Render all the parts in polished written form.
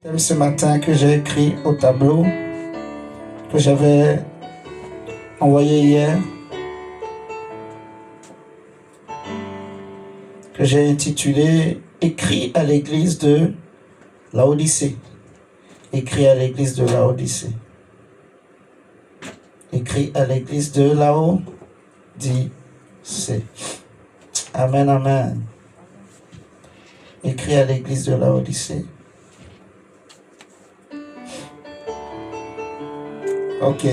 Thème ce matin que j'ai écrit au tableau, que j'avais envoyé hier, que j'ai intitulé « Écrit à l'église de Laodicée ». Écrit à l'église de Laodicée. Écrit à l'église de Laodicée. Amen, amen. Écrit à l'église de Laodicée. Ok.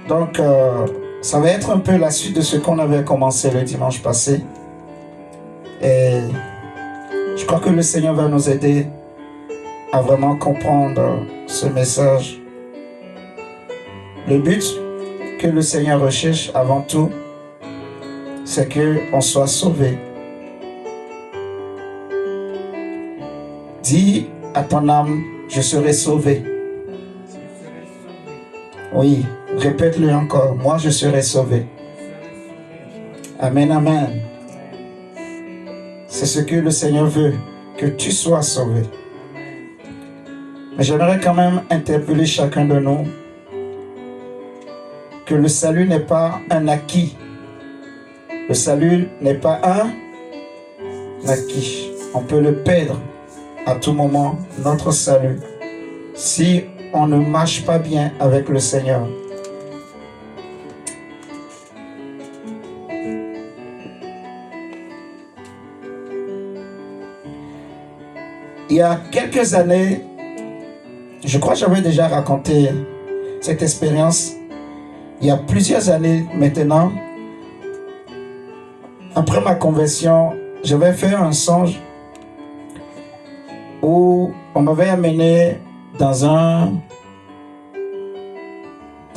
Donc, ça va être un peu la suite de ce qu'on avait commencé le dimanche passé. Et je crois que le Seigneur va nous aider à vraiment comprendre ce message. Le but que le Seigneur recherche avant tout, c'est qu'on soit sauvé. Dis à ton âme, je serai sauvé. Oui, répète-le encore. Moi, je serai sauvé. Amen, amen. C'est ce que le Seigneur veut, que tu sois sauvé. Mais j'aimerais quand même interpeller chacun de nous que le salut n'est pas un acquis. Le salut n'est pas un acquis. On peut le perdre à tout moment, notre salut, si on ne marche pas bien avec le Seigneur. Il y a quelques années, je crois que j'avais déjà raconté cette expérience. Il y a plusieurs années maintenant, après ma conversion, j'avais fait un songe où on m'avait amené dans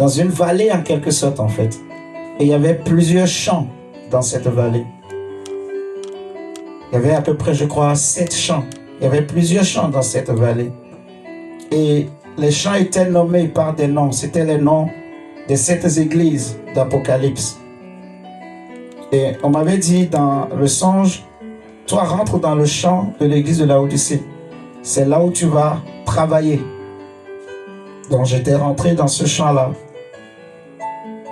une vallée en quelque sorte en fait. Et il y avait plusieurs champs dans cette vallée. Il y avait à peu près, je crois, 7 champs. Il y avait plusieurs champs dans cette vallée. Et les champs étaient nommés par des noms. C'était les noms de 7 églises d'Apocalypse. Et on m'avait dit dans le songe, toi rentre dans le champ de l'église de Laodicée. C'est là où tu vas travailler. Donc j'étais rentré dans ce champ-là.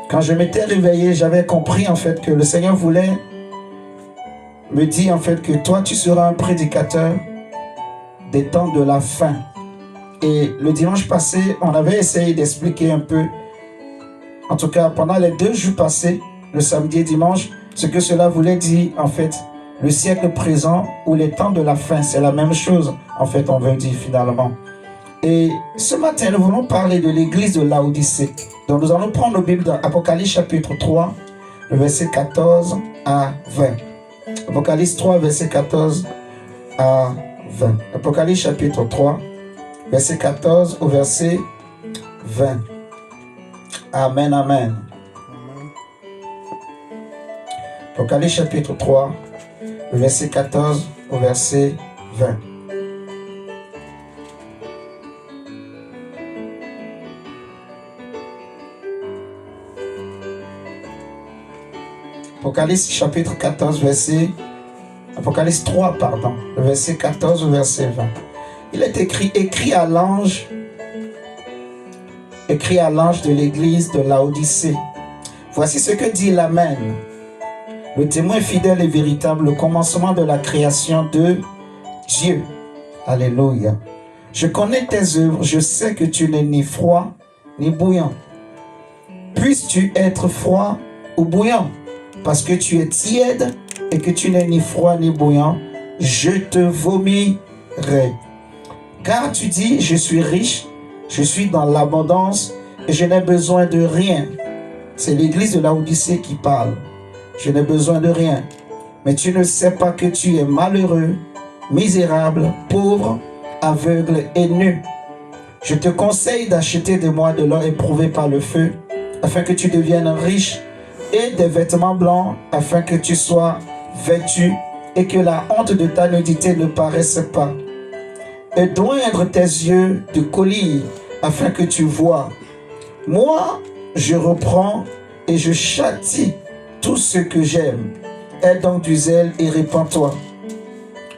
Quand je m'étais réveillé, j'avais compris en fait que le Seigneur voulait me dire en fait que toi tu seras un prédicateur des temps de la fin. Et le dimanche passé, on avait essayé d'expliquer un peu, en tout cas pendant les 2 jours passés, le samedi et dimanche, ce que cela voulait dire en fait. Le siècle présent ou les temps de la fin, c'est la même chose en fait on veut dire finalement. Et ce matin, nous voulons parler de l'église de Laodicée. Donc nous allons prendre nos Bibles dans Apocalypse chapitre 3, le verset 14 à 20. Apocalypse 3, verset 14 à 20. Apocalypse chapitre 3, verset 14 au verset 20. Amen, amen. Apocalypse chapitre 3, le verset 14 au verset 20. Apocalypse chapitre 14, Apocalypse 3, pardon, le verset 14 au verset 20. Il est écrit à l'ange de l'église de Laodicée. Voici ce que dit l'Amen, le témoin fidèle et véritable, le commencement de la création de Dieu. Alléluia. Je connais tes œuvres, je sais que tu n'es ni froid ni bouillant. Puisses-tu être froid ou bouillant? Parce que tu es tiède et que tu n'es ni froid ni bouillant, je te vomirai. Car tu dis, je suis riche, je suis dans l'abondance et je n'ai besoin de rien. C'est l'église de Laodicée qui parle. Je n'ai besoin de rien. Mais tu ne sais pas que tu es malheureux, misérable, pauvre, aveugle et nu. Je te conseille d'acheter de moi de l'or éprouvé par le feu, afin que tu deviennes riche, et des vêtements blancs, afin que tu sois vêtu, et que la honte de ta nudité ne paraisse pas. Et d'oindre tes yeux de collyre, afin que tu vois. Moi, je reprends et je châtie tout ce que j'aime. Aie donc du zèle et répands-toi.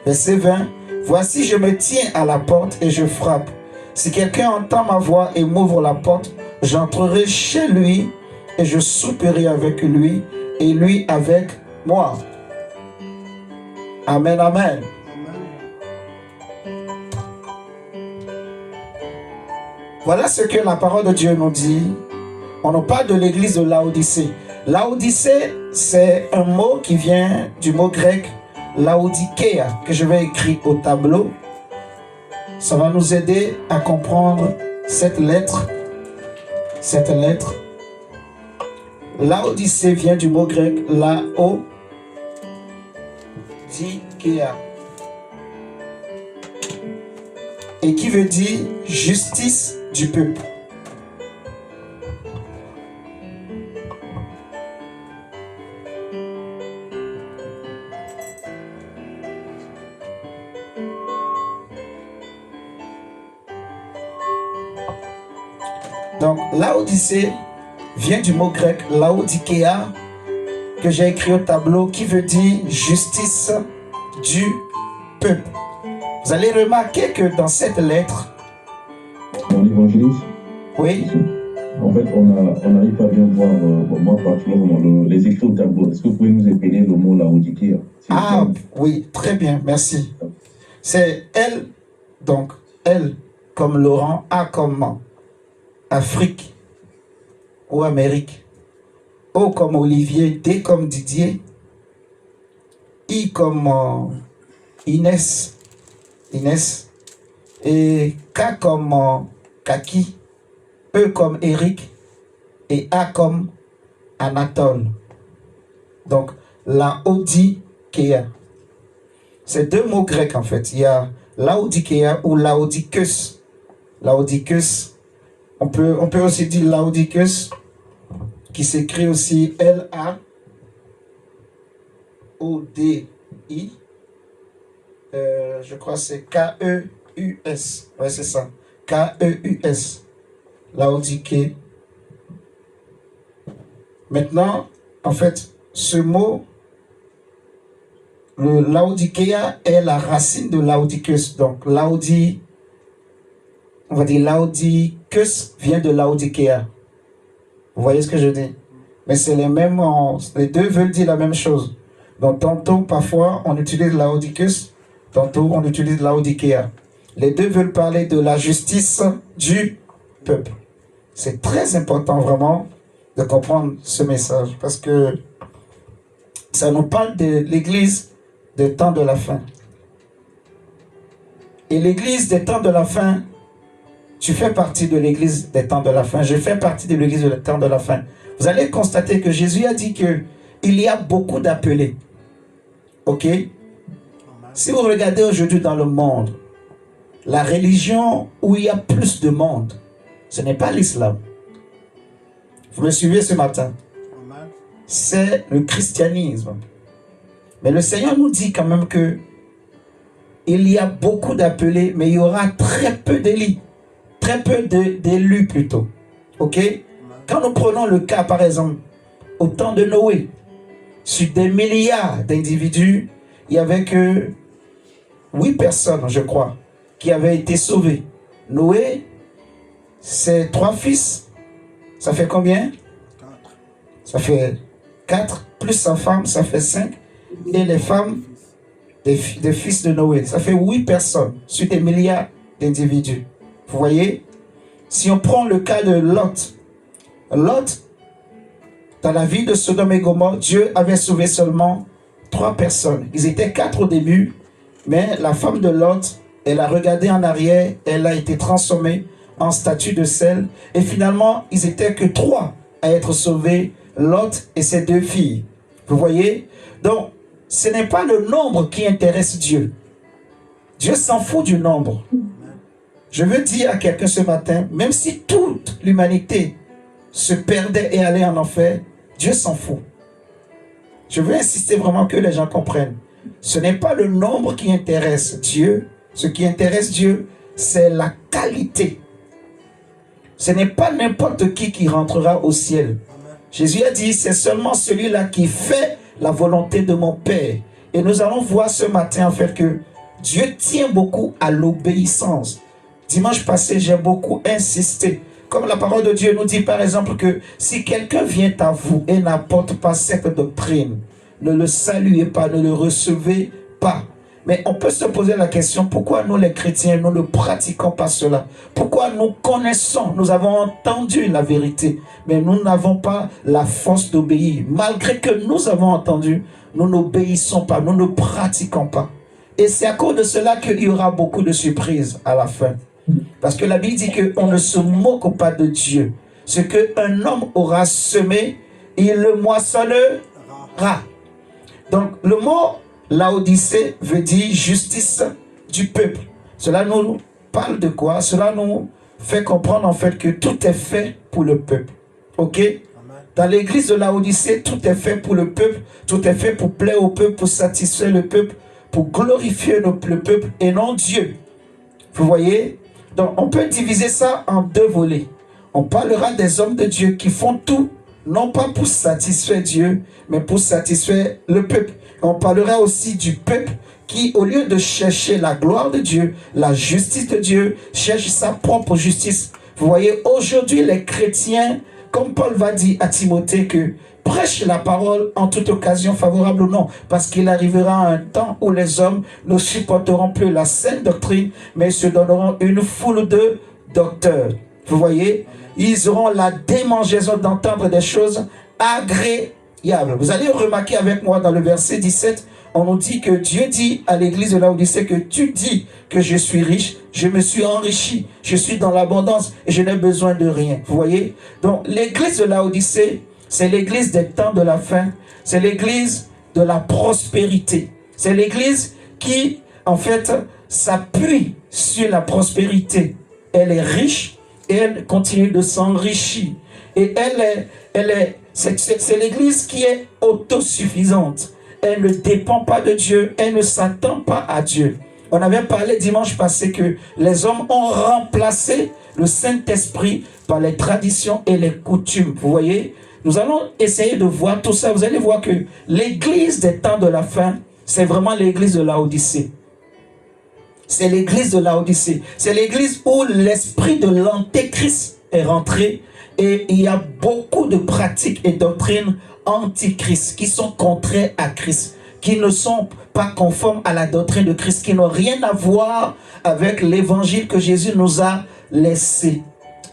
Verset 20. Voici, je me tiens à la porte et je frappe. Si quelqu'un entend ma voix et m'ouvre la porte, j'entrerai chez lui et je souperai avec lui et lui avec moi. Amen, amen. Voilà ce que la parole de Dieu nous dit. On nous parle de l'église de Laodicée. Laodicée, c'est un mot qui vient du mot grec Laodikeia, que je vais écrire au tableau. Ça va nous aider à comprendre cette lettre. Cette lettre. Laodicée vient du mot grec Laodikeia. Et qui veut dire justice du peuple. Donc, Laodicée vient du mot grec Laodikeia, que j'ai écrit au tableau, qui veut dire justice du peuple. Vous allez remarquer que dans cette lettre, dans l'évangéliste, oui, en fait, on n'arrive pas à bien voir, moi particulièrement, les écrits au tableau. Est-ce que vous pouvez nous épeler le mot Laodicea? Ah oui, très bien, merci. C'est L, donc L comme Laurent, A comme Afrique ou Amérique, O comme Olivier, D comme Didier, I comme Inès, et K comme Kaki, E comme Eric et A comme Anatole. Donc, Laodikeia. C'est deux mots grecs en fait. Il y a Laodikeia ou Laodicus. Laodicus. On peut aussi dire Laodicus, qui s'écrit aussi L-A-O-D-I. Je crois que c'est K-E-U-S. Ouais, c'est ça. K-E-U-S. Laodicée. Maintenant, en fait, ce mot, le Laodikeia est la racine de Laodicus. Donc, on va dire Laodicus vient de Laodikeia. Vous voyez ce que je dis? Mais c'est les mêmes, les deux veulent dire la même chose. Donc, tantôt, parfois, on utilise Laodicus, tantôt, on utilise Laodikeia. Les deux veulent parler de la justice du peuple. C'est très important, vraiment, de comprendre ce message, parce que ça nous parle de l'église des temps de la fin. Et l'église des temps de la fin, tu fais partie de l'église des temps de la fin. Je fais partie de l'église des temps de la fin. Vous allez constater que Jésus a dit qu'il y a beaucoup d'appelés. Ok? Si vous regardez aujourd'hui dans le monde, la religion où il y a plus de monde, ce n'est pas l'islam. Vous me suivez ce matin? C'est le christianisme. Mais le Seigneur nous dit quand même que il y a beaucoup d'appelés, mais il y aura très peu d'élus. Très peu d'élus plutôt. Ok? Quand nous prenons le cas, par exemple, au temps de Noé, sur des milliards d'individus, il n'y avait que 8 personnes, je crois, qui avaient été sauvées. Noé, ses 3 fils, ça fait combien? 4. Ça fait 4, plus sa femme, ça fait 5. Et les femmes des fils de Noé, ça fait 8 personnes sur des milliards d'individus. Vous voyez? Si on prend le cas de Lot, dans la ville de Sodome et Gomorrhe, Dieu avait sauvé seulement 3 personnes. Ils étaient 4 au début, mais la femme de Lot, elle a regardé en arrière, elle a été transformée en statue de sel. Et finalement, ils n'étaient que 3 à être sauvés, Lot et ses 2 filles. Vous voyez? Donc, ce n'est pas le nombre qui intéresse Dieu. Dieu s'en fout du nombre. Je veux dire à quelqu'un ce matin, même si toute l'humanité se perdait et allait en enfer, Dieu s'en fout. Je veux insister vraiment que les gens comprennent. Ce n'est pas le nombre qui intéresse Dieu. Ce qui intéresse Dieu, c'est la qualité. Ce n'est pas n'importe qui rentrera au ciel. Jésus a dit, c'est seulement celui-là qui fait la volonté de mon Père. Et nous allons voir ce matin en fait que Dieu tient beaucoup à l'obéissance. Dimanche passé, j'ai beaucoup insisté. Comme la parole de Dieu nous dit par exemple que si quelqu'un vient à vous et n'apporte pas cette doctrine, ne le saluez pas, ne le recevez pas. Mais on peut se poser la question, pourquoi nous les chrétiens, nous ne pratiquons pas cela? Pourquoi nous connaissons, nous avons entendu la vérité, mais nous n'avons pas la force d'obéir. Malgré que nous avons entendu, nous n'obéissons pas, nous ne pratiquons pas. Et c'est à cause de cela qu'il y aura beaucoup de surprises à la fin. Parce que la Bible dit qu'on ne se moque pas de Dieu. Ce qu'un homme aura semé, il le moissonnera. Donc le mot Laodicée veut dire justice du peuple. Cela nous parle de quoi? Cela nous fait comprendre en fait que tout est fait pour le peuple. Ok? Dans l'église de Laodicée, tout est fait pour le peuple, tout est fait pour plaire au peuple, pour satisfaire le peuple, pour glorifier le peuple et non Dieu. Vous voyez? Donc on peut diviser ça en deux volets. On parlera des hommes de Dieu qui font tout, non pas pour satisfaire Dieu, mais pour satisfaire le peuple. On parlera aussi du peuple qui, au lieu de chercher la gloire de Dieu, la justice de Dieu, cherche sa propre justice. Vous voyez, aujourd'hui, les chrétiens, comme Paul va dire à Timothée, que prêche la parole en toute occasion, favorable ou non, parce qu'il arrivera un temps où les hommes ne supporteront plus la saine doctrine, mais se donneront une foule de docteurs. Vous voyez, ils auront la démangeaison d'entendre des choses agréables. Vous allez remarquer avec moi dans le verset 17, on nous dit que Dieu dit à l'église de Laodicée que tu dis que je suis riche, je me suis enrichi, je suis dans l'abondance et je n'ai besoin de rien. Vous voyez? Donc l'église de Laodicée, c'est l'église des temps de la fin, c'est l'église de la prospérité. C'est l'église qui, en fait, s'appuie sur la prospérité. Elle est riche et elle continue de s'enrichir. Et c'est l'église qui est autosuffisante. Elle ne dépend pas de Dieu, elle ne s'attend pas à Dieu. On avait parlé dimanche passé que les hommes ont remplacé le Saint-Esprit par les traditions et les coutumes. Vous voyez? Nous allons essayer de voir tout ça. Vous allez voir que l'église des temps de la fin, c'est vraiment l'église de Laodicée. C'est l'église de Laodicée. C'est l'église où l'esprit de l'antéchrist est rentré. Et il y a beaucoup de pratiques et doctrines antichrist qui sont contraires à Christ, qui ne sont pas conformes à la doctrine de Christ, qui n'ont rien à voir avec l'évangile que Jésus nous a laissé.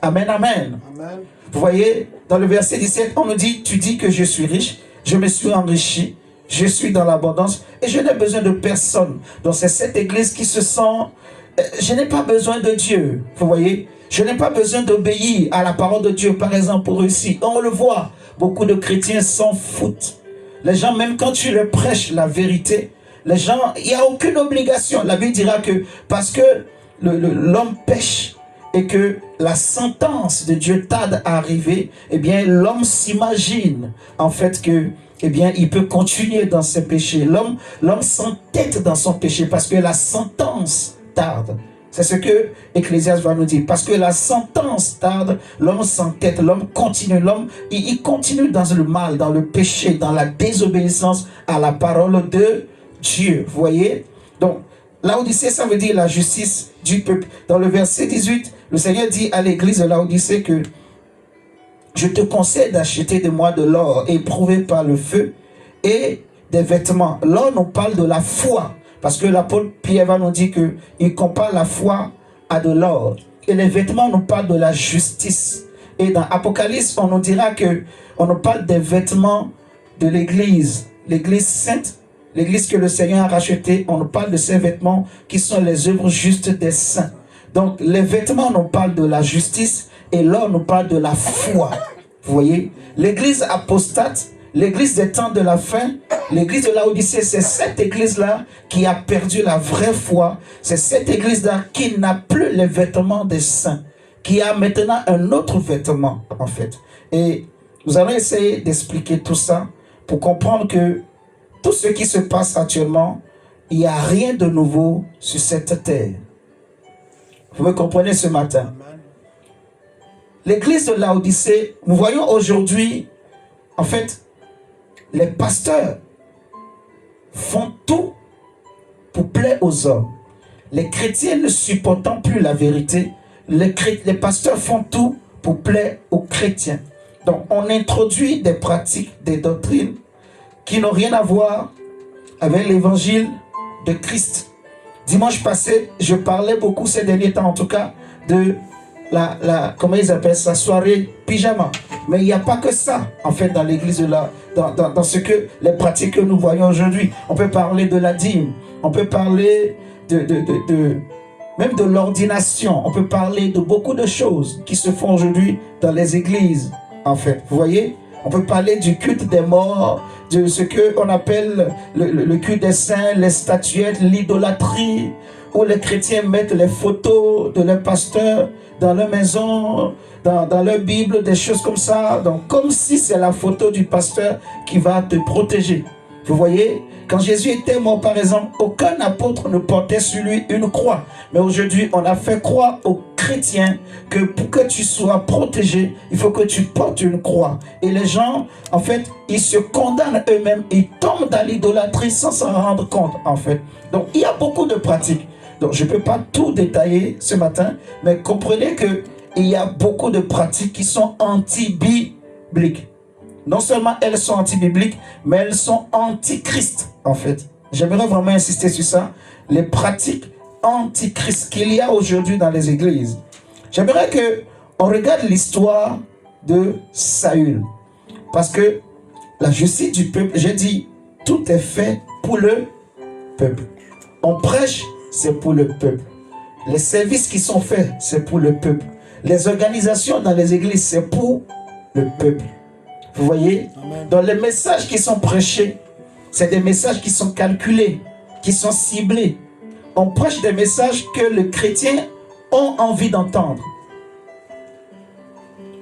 Amen, amen. Amen. Vous voyez, dans le verset 17, on nous dit, tu dis que je suis riche, je me suis enrichi, je suis dans l'abondance et je n'ai besoin de personne. Donc c'est cette église qui se sent, je n'ai pas besoin de Dieu. Vous voyez, je n'ai pas besoin d'obéir à la parole de Dieu, par exemple, pour réussir. On le voit, beaucoup de chrétiens s'en foutent. Les gens, même quand tu leur prêches la vérité, les gens, il n'y a aucune obligation. La Bible dira que parce que l'homme pêche et que la sentence de Dieu tarde à arriver, eh bien, l'homme s'imagine en fait que, eh bien, il peut continuer dans ses péchés. L'homme s'entête dans son péché parce que la sentence tarde. C'est ce que Ecclésiaste va nous dire. Parce que la sentence tarde, l'homme s'entête, l'homme continue, il continue dans le mal, dans le péché, dans la désobéissance à la parole de Dieu. Vous voyez? Donc, Laodicée, ça veut dire la justice du peuple. Dans le verset 18, le Seigneur dit à l'église de Laodicée que je te conseille d'acheter de moi de l'or éprouvé par le feu et des vêtements. L'or nous parle de la foi. Parce que l'apôtre Pierre va nous dire qu'il compare la foi à de l'or. Et les vêtements nous parlent de la justice. Et dans Apocalypse, on nous dira on nous parle des vêtements de l'église. L'église sainte, l'église que le Seigneur a rachetée. On nous parle de ces vêtements qui sont les œuvres justes des saints. Donc les vêtements nous parlent de la justice et l'or nous parle de la foi. Vous voyez, l'église apostate, l'église des temps de la fin, l'église de Laodicée, c'est cette église-là qui a perdu la vraie foi. C'est cette église-là qui n'a plus les vêtements des saints, qui a maintenant un autre vêtement, en fait. Et nous allons essayer d'expliquer tout ça pour comprendre que tout ce qui se passe actuellement, il n'y a rien de nouveau sur cette terre. Vous me comprenez ce matin? L'église de Laodicée, nous voyons aujourd'hui, en fait, les pasteurs font tout pour plaire aux hommes. les chrétiens ne supportant plus la vérité, les pasteurs font tout pour plaire aux chrétiens. Donc, on introduit des pratiques, des doctrines qui n'ont rien à voir avec l'évangile de Christ. Dimanche passé, je parlais beaucoup ces derniers temps, en tout cas, de comment ils appellent ça, soirée pyjama. Mais il n'y a pas que ça, en fait, dans l'église, dans ce que les pratiques que nous voyons aujourd'hui. On peut parler de la dîme, on peut parler même de l'ordination, on peut parler de beaucoup de choses qui se font aujourd'hui dans les églises, en fait. Vous voyez? On peut parler du culte des morts, de ce qu'on appelle le culte des saints, les statuettes, l'idolâtrie, où les chrétiens mettent les photos de leurs pasteurs dans leur maison, dans leur Bible, des choses comme ça. Donc, comme si c'est la photo du pasteur qui va te protéger. Vous voyez, quand Jésus était mort, par exemple, aucun apôtre ne portait sur lui une croix. Mais aujourd'hui, on a fait croire aux chrétiens que pour que tu sois protégé, il faut que tu portes une croix. Et les gens, en fait, ils se condamnent eux-mêmes, ils tombent dans l'idolâtrie sans s'en rendre compte, en fait. Donc, il y a beaucoup de pratiques. Donc, je ne peux pas tout détailler ce matin, mais comprenez qu'il y a beaucoup de pratiques qui sont anti-bibliques. Non seulement elles sont anti-bibliques, mais elles sont anti-Christ, en fait. J'aimerais vraiment insister sur ça. Les pratiques anti-Christ qu'il y a aujourd'hui dans les églises. J'aimerais qu'on regarde l'histoire de Saül. Parce que la justice du peuple, j'ai dit, tout est fait pour le peuple. On prêche, c'est pour le peuple. Les services qui sont faits, c'est pour le peuple. Les organisations dans les églises, c'est pour le peuple. Vous voyez? Amen. Dans les messages qui sont prêchés, c'est des messages qui sont calculés, qui sont ciblés. On prêche des messages que les chrétiens ont envie d'entendre.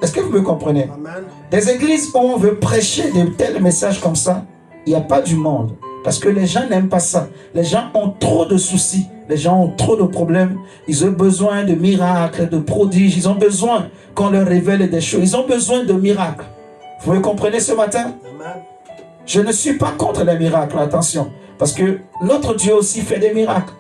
Est-ce que vous me comprenez? Amen. Des églises où on veut prêcher de tels messages comme ça, il n'y a pas du monde. Parce que les gens n'aiment pas ça. Les gens ont trop de soucis. Les gens ont trop de problèmes. Ils ont besoin de miracles, de prodiges. Ils ont besoin qu'on leur révèle des choses. Ils ont besoin de miracles. Vous me comprenez ce matin? Amen. Je ne suis pas contre les miracles, attention. Parce que notre Dieu aussi fait des miracles.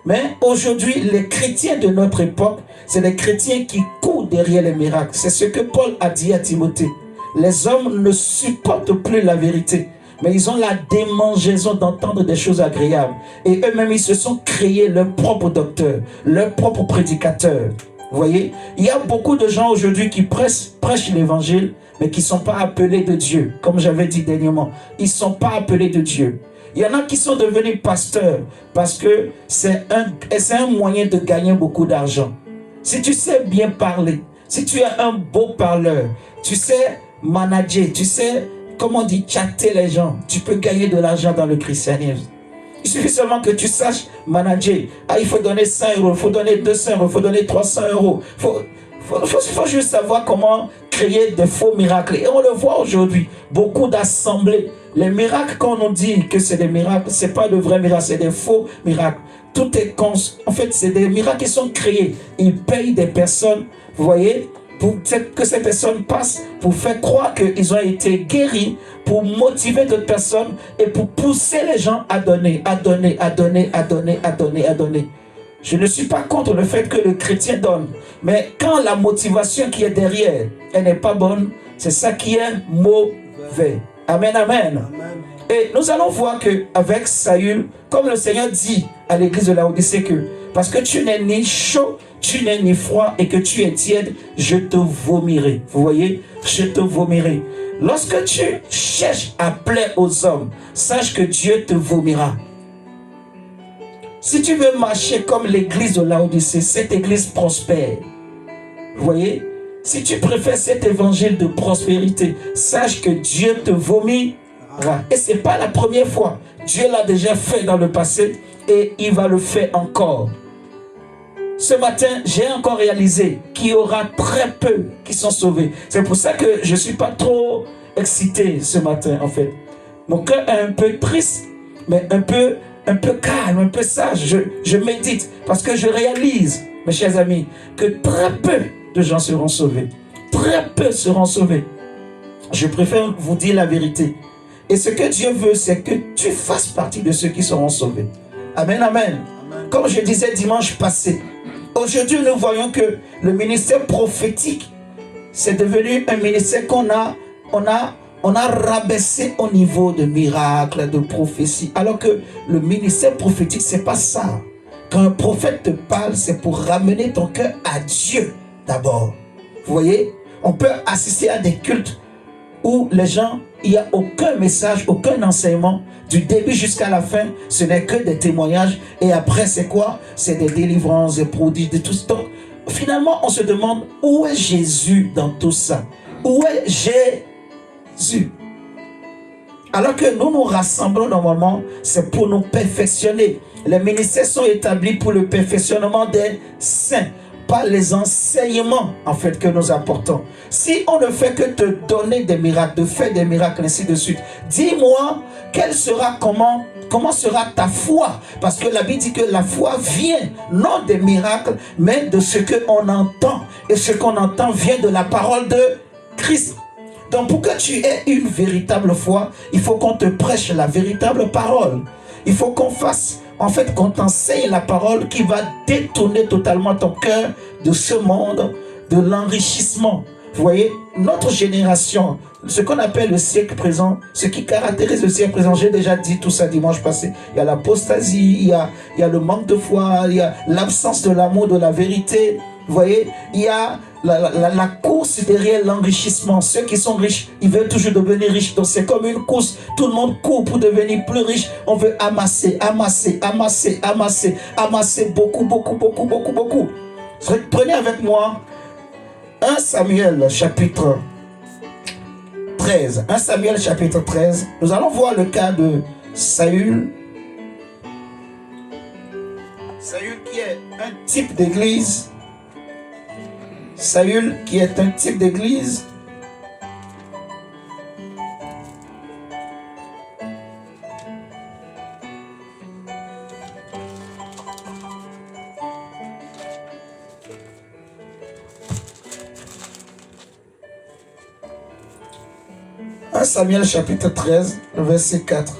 Mais aujourd'hui, les chrétiens de notre époque, c'est les chrétiens qui courent derrière les miracles. C'est ce que Paul a dit à Timothée. Les hommes ne supportent plus la vérité. Mais ils ont la démangeaison d'entendre des choses agréables. Et eux-mêmes, ils se sont créés leur propre docteur, leur propre prédicateur. Vous voyez? Il y a beaucoup de gens aujourd'hui qui prêchent l'évangile, mais qui ne sont pas appelés de Dieu. Comme j'avais dit dernièrement, ils ne sont pas appelés de Dieu. Il y en a qui sont devenus pasteurs parce que c'est un moyen de gagner beaucoup d'argent. Si tu sais bien parler, si tu es un beau parleur, tu sais manager, tu sais, comment on dit, chatter les gens, tu peux gagner de l'argent dans le christianisme. Il suffit seulement que tu saches manager. Ah, il faut donner 100 euros, il faut donner 200 euros, il faut donner 300 euros. Il faut juste savoir comment créer des faux miracles. Et on le voit aujourd'hui. Beaucoup d'assemblées. Les miracles, quand on dit que c'est des miracles, ce n'est pas de vrais miracles, c'est des faux miracles. Tout est en fait, c'est des miracles qui sont créés. Ils payent des personnes, vous voyez, pour que ces personnes passent, pour faire croire qu'ils ont été guéris, pour motiver d'autres personnes et pour pousser les gens à donner, à donner, à donner, à donner, à donner, à donner. Je ne suis pas contre le fait que le chrétien donne. Mais quand la motivation qui est derrière, elle n'est pas bonne, c'est ça qui est mauvais. Amen, amen. Amen. Et nous allons voir qu'avec Saül, comme le Seigneur dit à l'église de Laodicée que parce que tu n'es ni chaud, tu n'es ni froid et que tu es tiède, je te vomirai. Vous voyez? Je te vomirai. Lorsque tu cherches à plaire aux hommes, sache que Dieu te vomira. Si tu veux marcher comme l'église de Laodicée, cette église prospère. Vous voyez? Si tu préfères cet évangile de prospérité, sache que Dieu te vomira. Et ce n'est pas la première fois. Dieu l'a déjà fait dans le passé et il va le faire encore. Ce matin, j'ai encore réalisé qu'il y aura très peu qui sont sauvés. C'est pour ça que je ne suis pas trop excité ce matin, en fait. Mon cœur est un peu triste, mais un peu calme, un peu sage. Je médite parce que je réalise, mes chers amis, que très peu de gens seront sauvés. Très peu seront sauvés. Je préfère vous dire la vérité. Et ce que Dieu veut, c'est que tu fasses partie de ceux qui seront sauvés. Amen, amen. Comme je disais dimanche passé, aujourd'hui nous voyons que le ministère prophétique, c'est devenu un ministère qu'on a rabaissé au niveau de miracles, de prophéties. Alors que le ministère prophétique, c'est pas ça. Quand un prophète te parle, c'est pour ramener ton cœur à Dieu d'abord. Vous voyez, on peut assister à des cultes où les gens, il n'y a aucun message, aucun enseignement, du début jusqu'à la fin, ce n'est que des témoignages. Et après, c'est quoi? C'est des délivrances, des prodiges, de tout ça. Donc, finalement, on se demande, où est Jésus dans tout ça? Où est Jésus? Alors que nous nous rassemblons normalement, c'est pour nous perfectionner. Les ministères sont établis pour le perfectionnement des saints, pas les enseignements en fait que nous apportons. Si on ne fait que te donner des miracles, de faire des miracles, ainsi de suite, dis-moi comment sera ta foi? Parce que la Bible dit que la foi vient non des miracles, mais de ce qu'on entend. Et ce qu'on entend vient de la parole de Christ. Donc pour que tu aies une véritable foi, il faut qu'on te prêche la véritable parole. Il faut qu'on fasse, en fait, qu'on t'enseigne la parole qui va détourner totalement ton cœur de ce monde, de l'enrichissement. Vous voyez, notre génération, ce qu'on appelle le siècle présent, ce qui caractérise le siècle présent, j'ai déjà dit tout ça dimanche passé, il y a l'apostasie, il y a le manque de foi, il y a l'absence de l'amour, de la vérité. Vous voyez, il y a la course derrière l'enrichissement. Ceux qui sont riches, ils veulent toujours devenir riches. Donc c'est comme une course. Tout le monde court pour devenir plus riche. On veut amasser beaucoup. Prenez avec moi 1 Samuel chapitre 13. 1 Samuel chapitre 13. Nous allons voir le cas de Saül. Saül qui est un type d'église. Saül qui est un type d'église. Samuel chapitre 13, verset 4.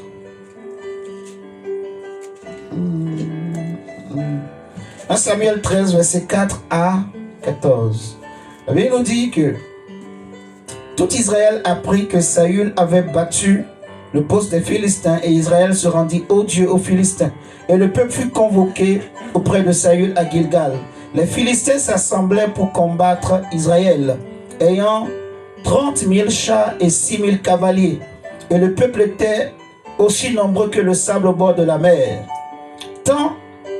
1 Samuel 13, verset 4 à 14. La Bible nous dit que tout Israël apprit que Saül avait battu le poste des Philistins et Israël se rendit au Dieu aux Philistins. Et le peuple fut convoqué auprès de Saül à Gilgal. Les Philistins s'assemblaient pour combattre Israël, ayant 30 000 chars et 6 000 cavaliers. Et le peuple était aussi nombreux que le sable au bord de la mer. Tant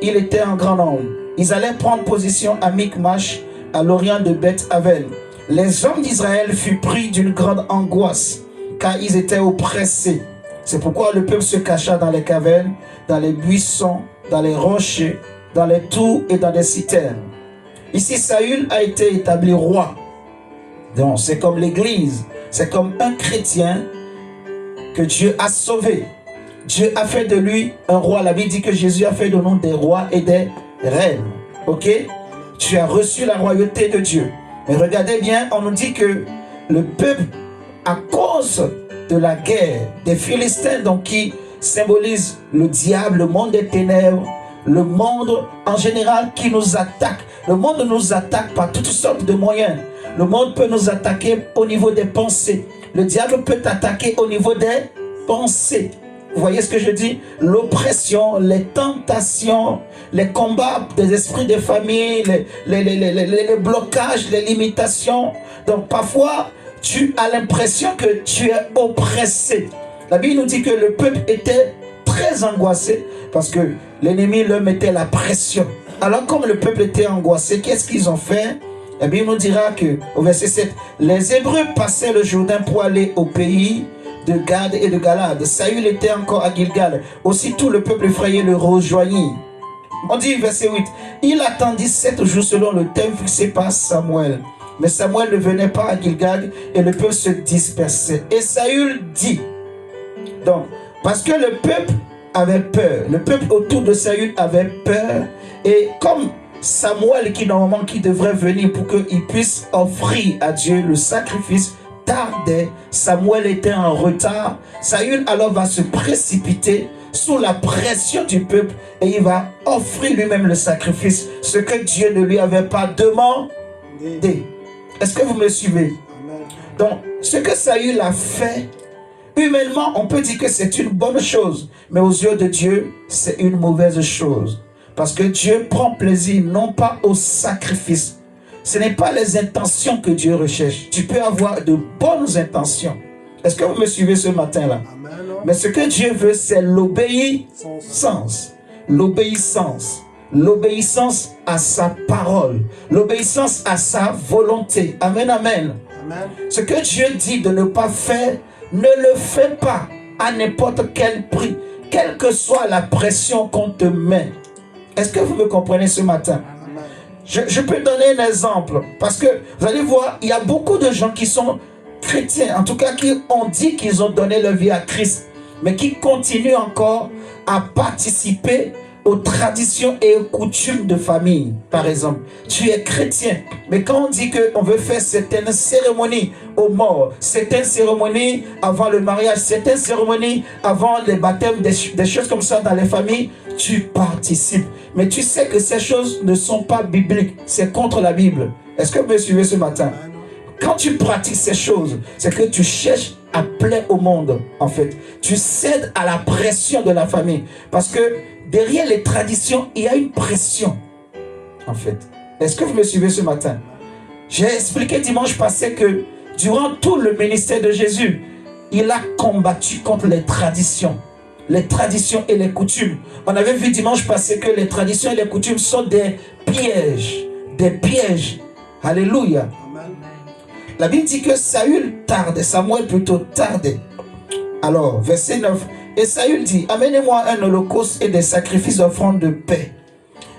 il était en grand nombre. Ils allaient prendre position à Michmash, à l'orient de Beth-Aven. Les hommes d'Israël furent pris d'une grande angoisse, car ils étaient oppressés. C'est pourquoi le peuple se cacha dans les cavernes, dans les buissons, dans les rochers, dans les tours et dans les citernes. Ici, Saül a été établi roi. Donc, c'est comme l'Église, c'est comme un chrétien que Dieu a sauvé. Dieu a fait de lui un roi. La Bible dit que Jésus a fait de nous des rois et des reines. Ok? Tu as reçu la royauté de Dieu. Mais regardez bien, on nous dit que le peuple, à cause de la guerre des Philistins, donc qui symbolise le diable, le monde des ténèbres, le monde en général qui nous attaque. Le monde nous attaque par toutes sortes de moyens. Le monde peut nous attaquer au niveau des pensées. Le diable peut t'attaquer au niveau des pensées. Vous voyez ce que je dis? L'oppression, les tentations, les combats des esprits des familles, les blocages, les limitations. Donc parfois, tu as l'impression que tu es oppressé. La Bible nous dit que le peuple était très angoissé parce que l'ennemi leur mettait la pression. Alors comme le peuple était angoissé, qu'est-ce qu'ils ont fait? La Bible nous dira que, au verset 7, les Hébreux passaient le Jourdain pour aller au pays de Gad et de Galad. Saül était encore à Gilgal. Aussitôt le peuple effrayé le rejoignit. On dit verset 8, il attendit 7 jours selon le thème fixé par Samuel. Mais Samuel ne venait pas à Gilgal et le peuple se dispersait. Et Saül dit, donc, parce que le peuple avait peur, le peuple autour de Saül avait peur, et comme Samuel qui devrait venir pour qu'il puisse offrir à Dieu le sacrifice tardait, Samuel était en retard, Saül alors va se précipiter sous la pression du peuple et il va offrir lui-même le sacrifice, ce que Dieu ne lui avait pas demandé. Est-ce que vous me suivez? Donc, ce que Saül a fait, humainement, on peut dire que c'est une bonne chose, mais aux yeux de Dieu, c'est une mauvaise chose. Parce que Dieu prend plaisir non pas au sacrifice. Ce n'est pas les intentions que Dieu recherche. Tu peux avoir de bonnes intentions. Est-ce que vous me suivez ce matin-là? Mais ce que Dieu veut, c'est l'obéissance. L'obéissance. L'obéissance à sa parole. L'obéissance à sa volonté. Amen, amen. Amen. Ce que Dieu dit de ne pas faire, ne le fais pas à n'importe quel prix, quelle que soit la pression qu'on te met. Est-ce que vous me comprenez ce matin? Je peux donner un exemple, parce que vous allez voir, il y a beaucoup de gens qui sont chrétiens, en tout cas qui ont dit qu'ils ont donné leur vie à Christ, mais qui continuent encore à participer aux traditions et aux coutumes de famille. Par exemple, tu es chrétien, mais quand on dit qu'on veut faire certaines cérémonies aux morts, certaines cérémonies avant le mariage, certaines cérémonies avant les baptêmes, des choses comme ça dans les familles, tu participes. Mais tu sais que ces choses ne sont pas bibliques, c'est contre la Bible. Est-ce que vous me suivez ce matin? Quand tu pratiques ces choses, c'est que tu cherches à plaire au monde, en fait. Tu cèdes à la pression de la famille. Parce que derrière les traditions, il y a une pression, en fait. Est-ce que vous me suivez ce matin? J'ai expliqué dimanche passé que durant tout le ministère de Jésus, il a combattu contre les traditions et les coutumes. On avait vu dimanche passé que les traditions et les coutumes sont des pièges. Des pièges. Alléluia. La Bible dit que Saül tardait, Samuel plutôt tardait. Alors, verset 9. Et Saül dit, amenez-moi un holocauste et des sacrifices d'offrande de paix.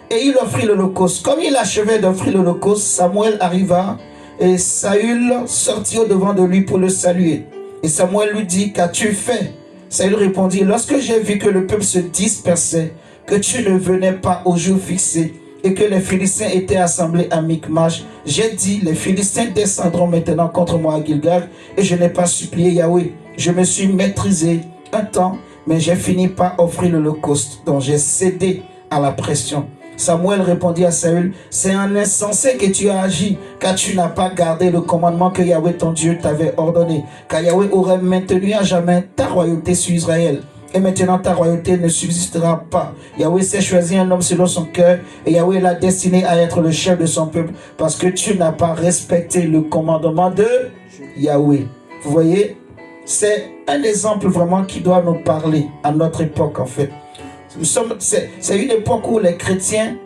Et il offrit l'holocauste. Comme il achevait d'offrir l'holocauste, Samuel arriva et Saül sortit au-devant de lui pour le saluer. Et Samuel lui dit, qu'as-tu fait? Saül répondit, lorsque j'ai vu que le peuple se dispersait, que tu ne venais pas au jour fixé, et que les Philistins étaient assemblés à Michmash, j'ai dit, les Philistins descendront maintenant contre moi à Gilgal, et je n'ai pas supplié Yahweh. Je me suis maîtrisé un temps, mais j'ai fini par offrir l'holocauste, dont j'ai cédé à la pression. Samuel répondit à Saül, c'est un insensé que tu as agi, car tu n'as pas gardé le commandement que Yahweh ton Dieu t'avait ordonné, car Yahweh aurait maintenu à jamais ta royauté sur Israël. Et maintenant ta royauté ne subsistera pas. Yahweh s'est choisi un homme selon son cœur, et Yahweh l'a destiné à être le chef de son peuple, parce que tu n'as pas respecté le commandement de Yahweh. Vous voyez, c'est un exemple vraiment qui doit nous parler à notre époque en fait. C'est une époque où les chrétiens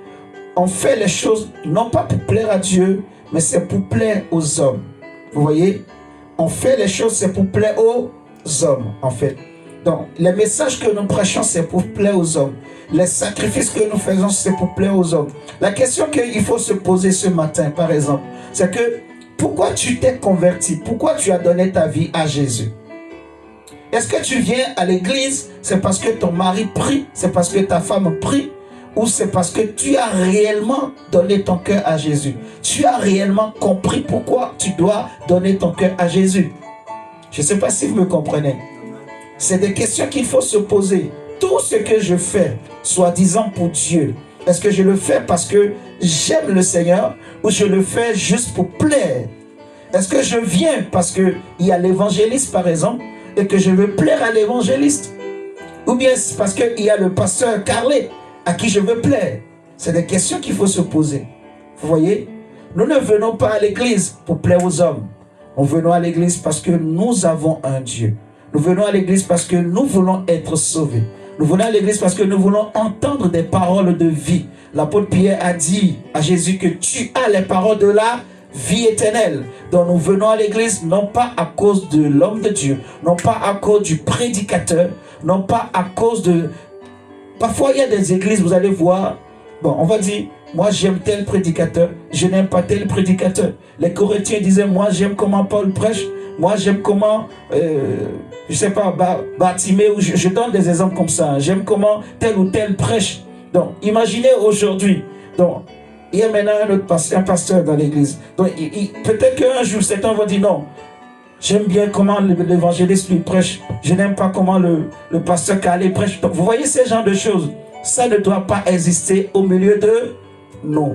ont fait les choses non pas pour plaire à Dieu, mais c'est pour plaire aux hommes. Vous voyez, on fait les choses, c'est pour plaire aux hommes en fait. Donc, les messages que nous prêchons, c'est pour plaire aux hommes. Les sacrifices que nous faisons, c'est pour plaire aux hommes. La question qu'il faut se poser ce matin, par exemple, c'est que pourquoi tu t'es converti? Pourquoi tu as donné ta vie à Jésus? Est-ce que tu viens à l'église, c'est parce que ton mari prie, c'est parce que ta femme prie, ou c'est parce que tu as réellement donné ton cœur à Jésus? Tu as réellement compris pourquoi tu dois donner ton cœur à Jésus? Je ne sais pas si vous me comprenez. C'est des questions qu'il faut se poser. Tout ce que je fais, soi-disant pour Dieu, est-ce que je le fais parce que j'aime le Seigneur ou je le fais juste pour plaire? Est-ce que je viens parce qu'il y a l'évangéliste par exemple et que je veux plaire à l'évangéliste? Ou bien c'est parce qu'il y a le pasteur Carlet à qui je veux plaire? C'est des questions qu'il faut se poser. Vous voyez? Nous ne venons pas à l'église pour plaire aux hommes. Nous venons à l'église parce que nous avons un Dieu. Nous venons à l'église parce que nous voulons être sauvés. Nous venons à l'église parce que nous voulons entendre des paroles de vie. L'apôtre Pierre a dit à Jésus que tu as les paroles de la vie éternelle. Donc nous venons à l'église non pas à cause de l'homme de Dieu, non pas à cause du prédicateur, non pas à cause de... Parfois il y a des églises, vous allez voir, bon, on va dire, moi j'aime tel prédicateur, je n'aime pas tel prédicateur. Les Corinthiens disaient, moi j'aime comment Paul prêche, moi j'aime comment, je sais pas, Bartimée, ou je donne des exemples comme ça, j'aime comment tel ou tel prêche. Donc imaginez aujourd'hui, donc il y a maintenant un pasteur dans l'église. Donc peut-être qu'un jour certains vont dire non, J'aime bien comment l'évangéliste lui prêche. Je n'aime pas comment le pasteur Calais prêche. Donc, vous voyez ces genres de choses. Ça ne doit pas exister au milieu de nous.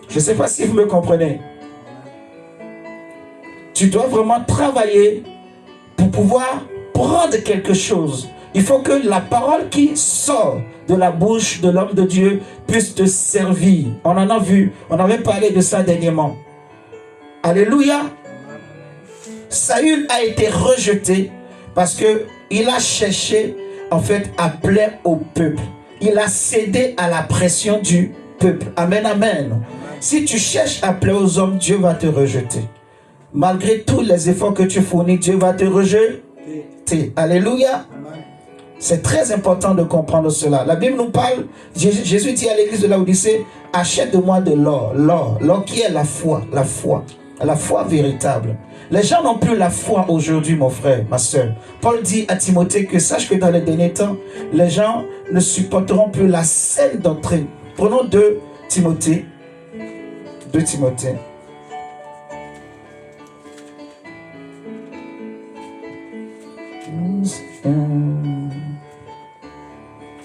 Je ne sais pas si vous me comprenez. Tu dois vraiment travailler pour pouvoir prendre quelque chose. Il faut que la parole qui sort de la bouche de l'homme de Dieu puisse te servir. On en a vu, on avait parlé de ça dernièrement. Alléluia. Saül a été rejeté parce qu'il a cherché en fait à plaire au peuple. Il a cédé à la pression du peuple. Amen, amen. Si tu cherches à plaire aux hommes, Dieu va te rejeter. Malgré tous les efforts que tu fournis, Dieu va te rejeter. Alléluia. C'est très important de comprendre cela. La Bible nous parle, Jésus dit à l'église de Laodicée, achète-moi de l'or. L'or qui est la foi véritable. Les gens n'ont plus la foi aujourd'hui, mon frère, ma soeur. Paul dit à Timothée que sache que dans les derniers temps, les gens ne supporteront plus la saine doctrine. Prenons 2 Timothée. 2 Timothée.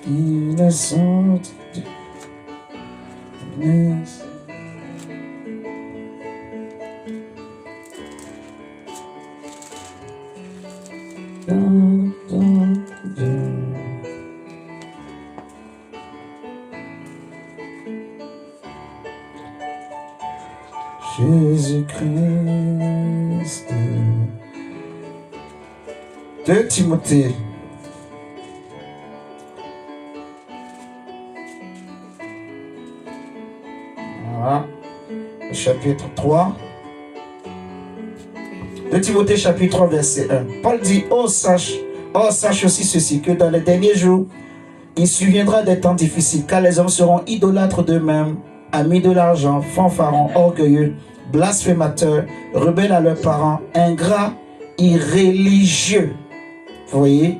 Innocente. Jésus-Christ. 2 Timothée. Voilà. Chapitre 3. 2 Timothée chapitre 3 verset 1. Paul dit, sache aussi ceci, que dans les derniers jours, il surviendra des temps difficiles, car les hommes seront idolâtres d'eux-mêmes, amis de l'argent, fanfarons, orgueilleux, blasphémateurs, rebelles à leurs parents, ingrats, irréligieux. Vous voyez?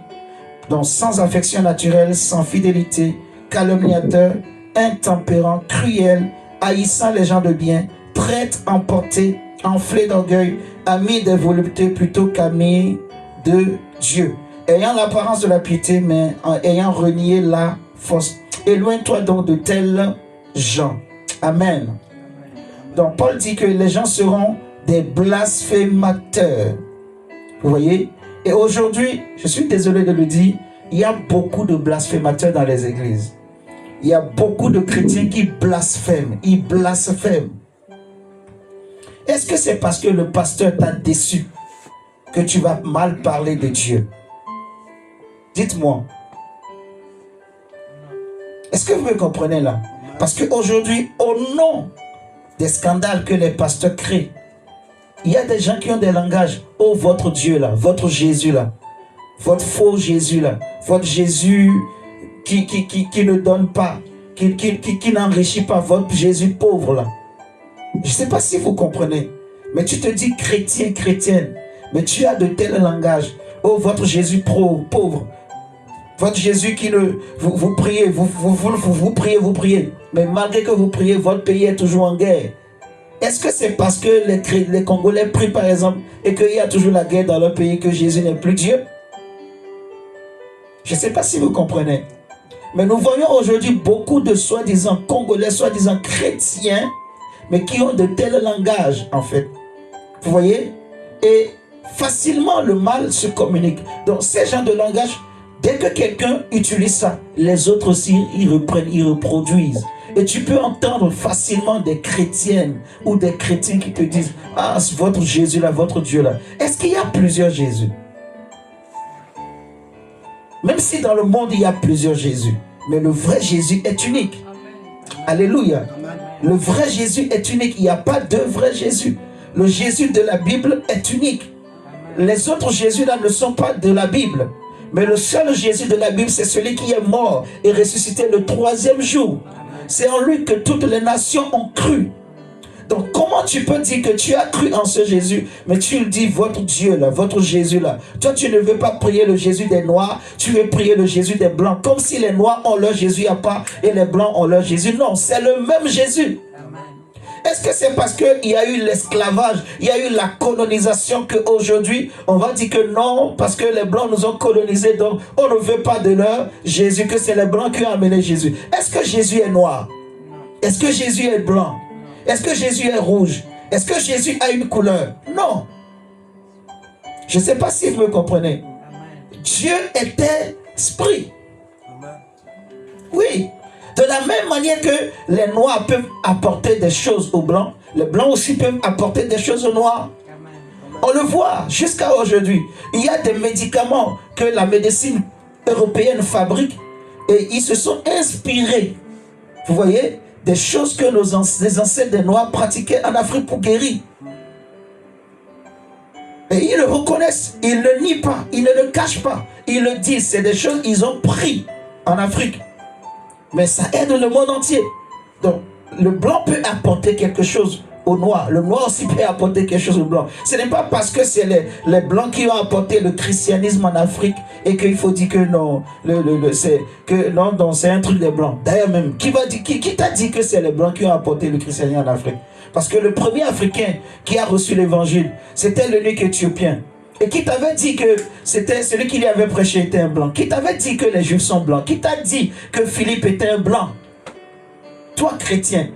Donc sans affection naturelle, sans fidélité, calomniateurs, intempérants, cruels, haïssant les gens de bien, traîtres, emportés, enflés d'orgueil, amis des voluptés plutôt qu'amis de Dieu, ayant l'apparence de la piété, mais ayant renié la force. Éloigne-toi donc de tels gens. Amen. Donc Paul dit que les gens seront des blasphémateurs. Vous voyez? Et aujourd'hui, je suis désolé de le dire, il y a beaucoup de blasphémateurs dans les églises. Il y a beaucoup de chrétiens qui blasphèment. Ils blasphèment. Est-ce que c'est parce que le pasteur t'a déçu que tu vas mal parler de Dieu? Dites-moi. Est-ce que vous me comprenez là? Parce qu'aujourd'hui, au nom des scandales que les pasteurs créent, il y a des gens qui ont des langages. Oh, votre Dieu là, votre Jésus là, votre faux Jésus là, votre Jésus qui ne donne pas, qui n'enrichit pas, votre Jésus pauvre là. Je ne sais pas si vous comprenez, mais tu te dis chrétien, chrétienne, mais tu as de tels langages. Oh, votre Jésus pauvre, votre Jésus qui ne... Vous priez, vous priez, mais malgré que vous priez, votre pays est toujours en guerre. Est-ce que c'est parce que les Congolais prient par exemple et qu'il y a toujours la guerre dans leur pays que Jésus n'est plus Dieu? Je ne sais pas si vous comprenez. Mais nous voyons aujourd'hui beaucoup de soi-disant Congolais, soi-disant chrétiens, mais qui ont de tels langages en fait. Vous voyez? Et facilement le mal se communique. Donc ces gens de langage, dès que quelqu'un utilise ça, les autres aussi ils reprennent, ils reproduisent. Et tu peux entendre facilement des chrétiennes ou des chrétiens qui te disent « Ah, c'est votre Jésus là, votre Dieu là. » Est-ce qu'il y a plusieurs Jésus? Même si dans le monde il y a plusieurs Jésus, mais le vrai Jésus est unique. Amen. Alléluia. Amen. Le vrai Jésus est unique. Il n'y a pas de vrai Jésus. Le Jésus de la Bible est unique. Amen. Les autres Jésus là ne sont pas de la Bible. Mais le seul Jésus de la Bible, c'est celui qui est mort et ressuscité le 3e jour. C'est en lui que toutes les nations ont cru. Donc comment tu peux dire que tu as cru en ce Jésus, mais tu le dis votre Dieu là, votre Jésus là. Toi tu ne veux pas prier le Jésus des Noirs, tu veux prier le Jésus des Blancs. Comme si les Noirs ont leur Jésus à part et les Blancs ont leur Jésus. Non, c'est le même Jésus. Amen. Est-ce que c'est parce qu'il y a eu l'esclavage, il y a eu la colonisation qu'aujourd'hui, on va dire que non, parce que les Blancs nous ont colonisés, donc on ne veut pas de leur Jésus, que c'est les Blancs qui ont amené Jésus. Est-ce que Jésus est noir? Est-ce que Jésus est blanc? Est-ce que Jésus est rouge? Est-ce que Jésus a une couleur? Non. Je ne sais pas si vous me comprenez. Dieu était esprit. Oui. De la même manière que les noirs peuvent apporter des choses aux blancs, les blancs aussi peuvent apporter des choses aux noirs. On le voit jusqu'à aujourd'hui. Il y a des médicaments que la médecine européenne fabrique et ils se sont inspirés. Vous voyez, des choses que les ancêtres des noirs pratiquaient en Afrique pour guérir. Et ils le reconnaissent, ils ne le nient pas, ils ne le cachent pas. Ils le disent, c'est des choses qu'ils ont pris en Afrique. Mais ça aide le monde entier. Donc, le blanc peut apporter quelque chose au noir. Le noir aussi peut apporter quelque chose au blanc. Ce n'est pas parce que c'est les blancs qui ont apporté le christianisme en Afrique et qu'il faut dire que non, c'est un truc des blancs. D'ailleurs même, qui t'a dit que c'est les blancs qui ont apporté le christianisme en Afrique? Parce que le premier Africain qui a reçu l'évangile, c'était l'eunuque éthiopien. Et qui t'avait dit que c'était celui qui lui avait prêché était un blanc? Qui t'avait dit que les juifs sont blancs? Qui t'a dit que Philippe était un blanc? Toi, chrétien.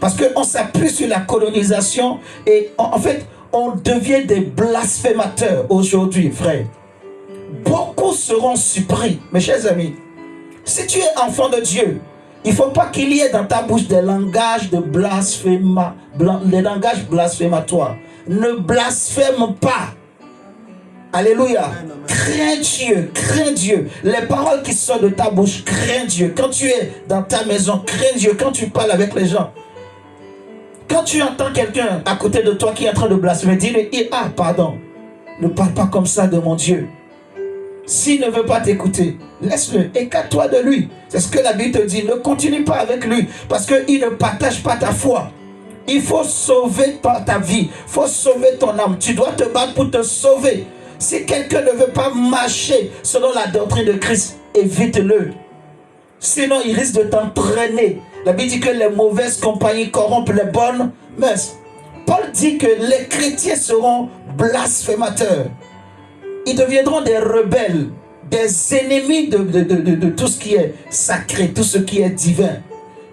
Parce qu'on s'appuie sur la colonisation et en fait, on devient des blasphémateurs aujourd'hui, frère. Beaucoup seront surpris, mes chers amis. Si tu es enfant de Dieu, il ne faut pas qu'il y ait dans ta bouche des langages de des langages blasphématoires. Ne blasphème pas. Alléluia. Crains Dieu, crains Dieu. Les paroles qui sortent de ta bouche, crains Dieu. Quand tu es dans ta maison, crains Dieu. Quand tu parles avec les gens, quand tu entends quelqu'un à côté de toi qui est en train de blasphémer, dis-lui, ah pardon, ne parle pas comme ça de mon Dieu. S'il ne veut pas t'écouter, laisse-le, écarte-toi de lui. C'est ce que la Bible te dit, ne continue pas avec lui, parce qu'il ne partage pas ta foi. Il faut sauver ta vie, il faut sauver ton âme. Tu dois te battre pour te sauver. Si quelqu'un ne veut pas marcher selon la doctrine de Christ, évite-le. Sinon, il risque de t'entraîner. La Bible dit que les mauvaises compagnies corrompent les bonnes mœurs. Paul dit que les chrétiens seront blasphémateurs. Ils deviendront des rebelles, des ennemis de tout ce qui est sacré, tout ce qui est divin,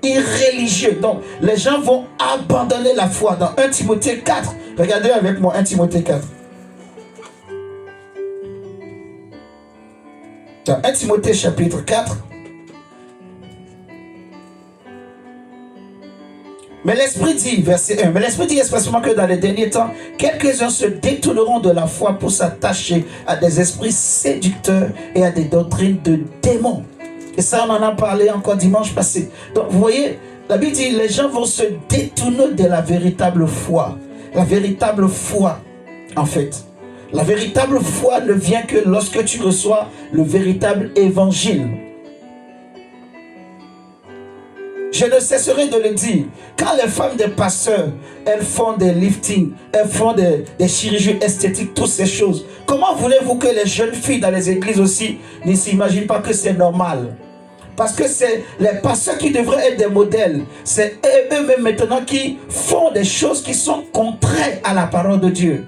irréligieux. Donc, les gens vont abandonner la foi. Dans 1 Timothée 4, regardez avec moi 1 Timothée 4. Dans 1 Timothée chapitre 4. Mais l'Esprit dit, verset 1, mais l'Esprit dit expressément que dans les derniers temps, quelques-uns se détourneront de la foi pour s'attacher à des esprits séducteurs et à des doctrines de démons. Et ça, on en a parlé encore dimanche passé. Donc, vous voyez, la Bible dit, les gens vont se détourner de la véritable foi. La véritable foi, en fait. La véritable foi ne vient que lorsque tu reçois le véritable évangile. Je ne cesserai de le dire. Quand les femmes des pasteurs, elles font des liftings, elles font des chirurgies esthétiques, toutes ces choses. Comment voulez-vous que les jeunes filles dans les églises aussi ne s'imaginent pas que c'est normal? Parce que c'est les pasteurs qui devraient être des modèles. C'est eux-mêmes maintenant qui font des choses qui sont contraires à la parole de Dieu.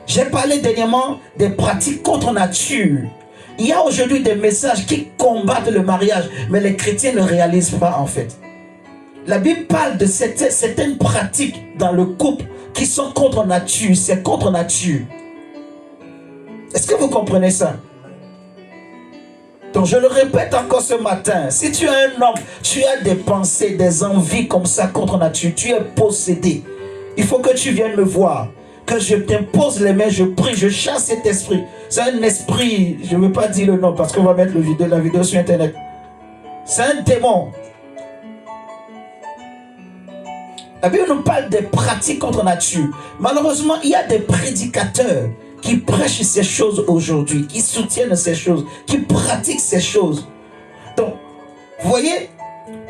J'ai parlé dernièrement des pratiques contre nature. Il y a aujourd'hui des messages qui combattent le mariage, mais les chrétiens ne réalisent pas en fait. La Bible parle de certaines pratiques dans le couple qui sont contre nature. C'est contre nature. Est-ce que vous comprenez ça? Donc je le répète encore ce matin. Si tu es un homme, tu as des pensées, des envies comme ça contre nature. Tu es possédé. Il faut que tu viennes me voir. Que je t'impose les mains, je prie, je chasse cet esprit. C'est un esprit, je ne veux pas dire le nom parce qu'on va mettre la vidéo sur internet. C'est un démon. La Bible nous parle des pratiques contre nature. Malheureusement, il y a des prédicateurs qui prêchent ces choses aujourd'hui, qui soutiennent ces choses, qui pratiquent ces choses. Donc, vous voyez,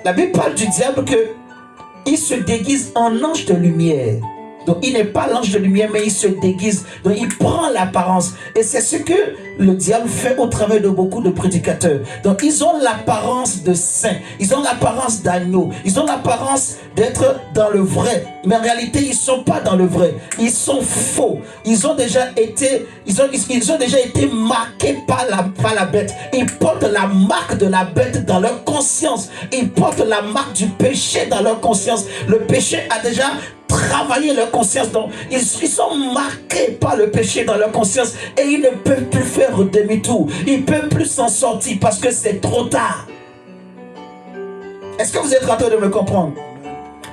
la Bible parle du diable qu'il se déguise en ange de lumière. Donc il n'est pas l'ange de lumière, mais il se déguise. Donc il prend l'apparence. Et c'est ce que le diable fait au travers de beaucoup de prédicateurs. Donc ils ont l'apparence de saints, ils ont l'apparence d'agneaux, ils ont l'apparence d'être dans le vrai. Mais en réalité, ils ne sont pas dans le vrai. Ils sont faux. Ils ont déjà été marqués par la bête. Ils portent la marque de la bête dans leur conscience. Ils portent la marque du péché dans leur conscience. Le péché a déjà travailler leur conscience. Donc, ils sont marqués par le péché dans leur conscience et ils ne peuvent plus faire demi-tour. Ils ne peuvent plus s'en sortir parce que c'est trop tard. Est-ce que vous êtes en train de me comprendre?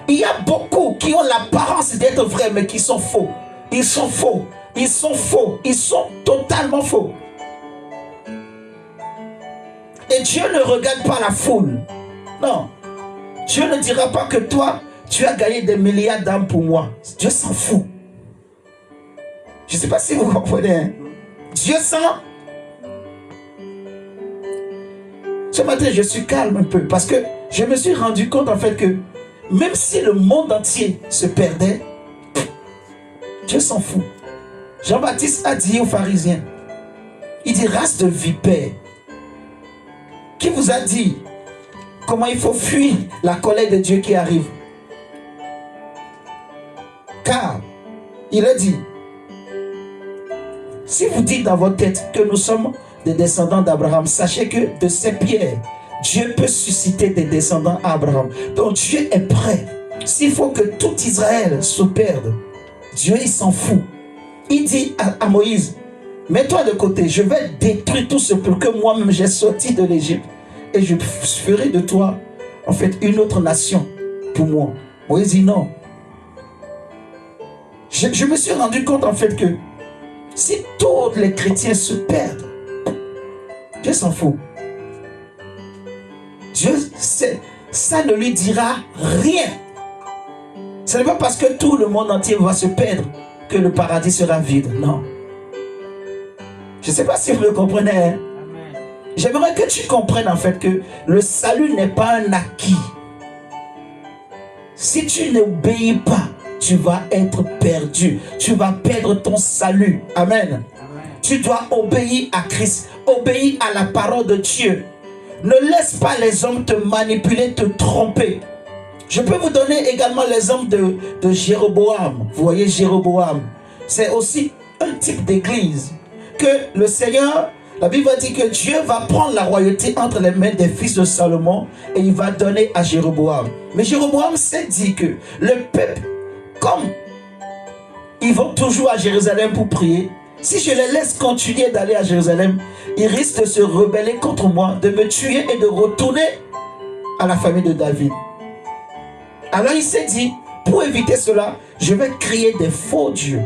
Il y a beaucoup qui ont l'apparence d'être vrais mais qui sont faux. Ils sont faux. Ils sont faux. Ils sont totalement faux. Et Dieu ne regarde pas la foule. Non. Dieu ne dira pas que toi, tu as gagné des milliards d'âmes pour moi. Dieu s'en fout. Je ne sais pas si vous comprenez. Hein? Dieu s'en... Ce matin, je suis calme un peu parce que je me suis rendu compte en fait que même si le monde entier se perdait, Dieu s'en fout. Jean-Baptiste a dit aux pharisiens, il dit, race de vipères, qui vous a dit comment il faut fuir la colère de Dieu qui arrive? Car il a dit, si vous dites dans votre tête que nous sommes des descendants d'Abraham, sachez que de ces pierres, Dieu peut susciter des descendants à Abraham. Donc Dieu est prêt. S'il faut que tout Israël se perde, Dieu il s'en fout. Il dit à Moïse, mets-toi de côté, je vais détruire tout ce peuple que moi-même j'ai sorti de l'Égypte. Et je ferai de toi, en fait, une autre nation pour moi. Moïse dit non. Je me suis rendu compte en fait que si tous les chrétiens se perdent, Dieu s'en fout. Dieu, ça ne lui dira rien. Ce n'est pas parce que tout le monde entier va se perdre que le paradis sera vide. Non. Je ne sais pas si vous le comprenez. Hein? J'aimerais que tu comprennes en fait que le salut n'est pas un acquis. Si tu n'obéis pas, tu vas être perdu. Tu vas perdre ton salut. Amen. Amen. Tu dois obéir à Christ. Obéir à la parole de Dieu. Ne laisse pas les hommes te manipuler, te tromper. Je peux vous donner également l'exemple de Jéroboam. Vous voyez Jéroboam. C'est aussi un type d'église que le Seigneur, la Bible dit que Dieu va prendre la royauté entre les mains des fils de Salomon et il va donner à Jéroboam. Mais Jéroboam s'est dit que le peuple, comme ils vont toujours à Jérusalem pour prier, si je les laisse continuer d'aller à Jérusalem, ils risquent de se rebeller contre moi, de me tuer et de retourner à la famille de David. Alors il s'est dit, pour éviter cela, je vais créer des faux dieux,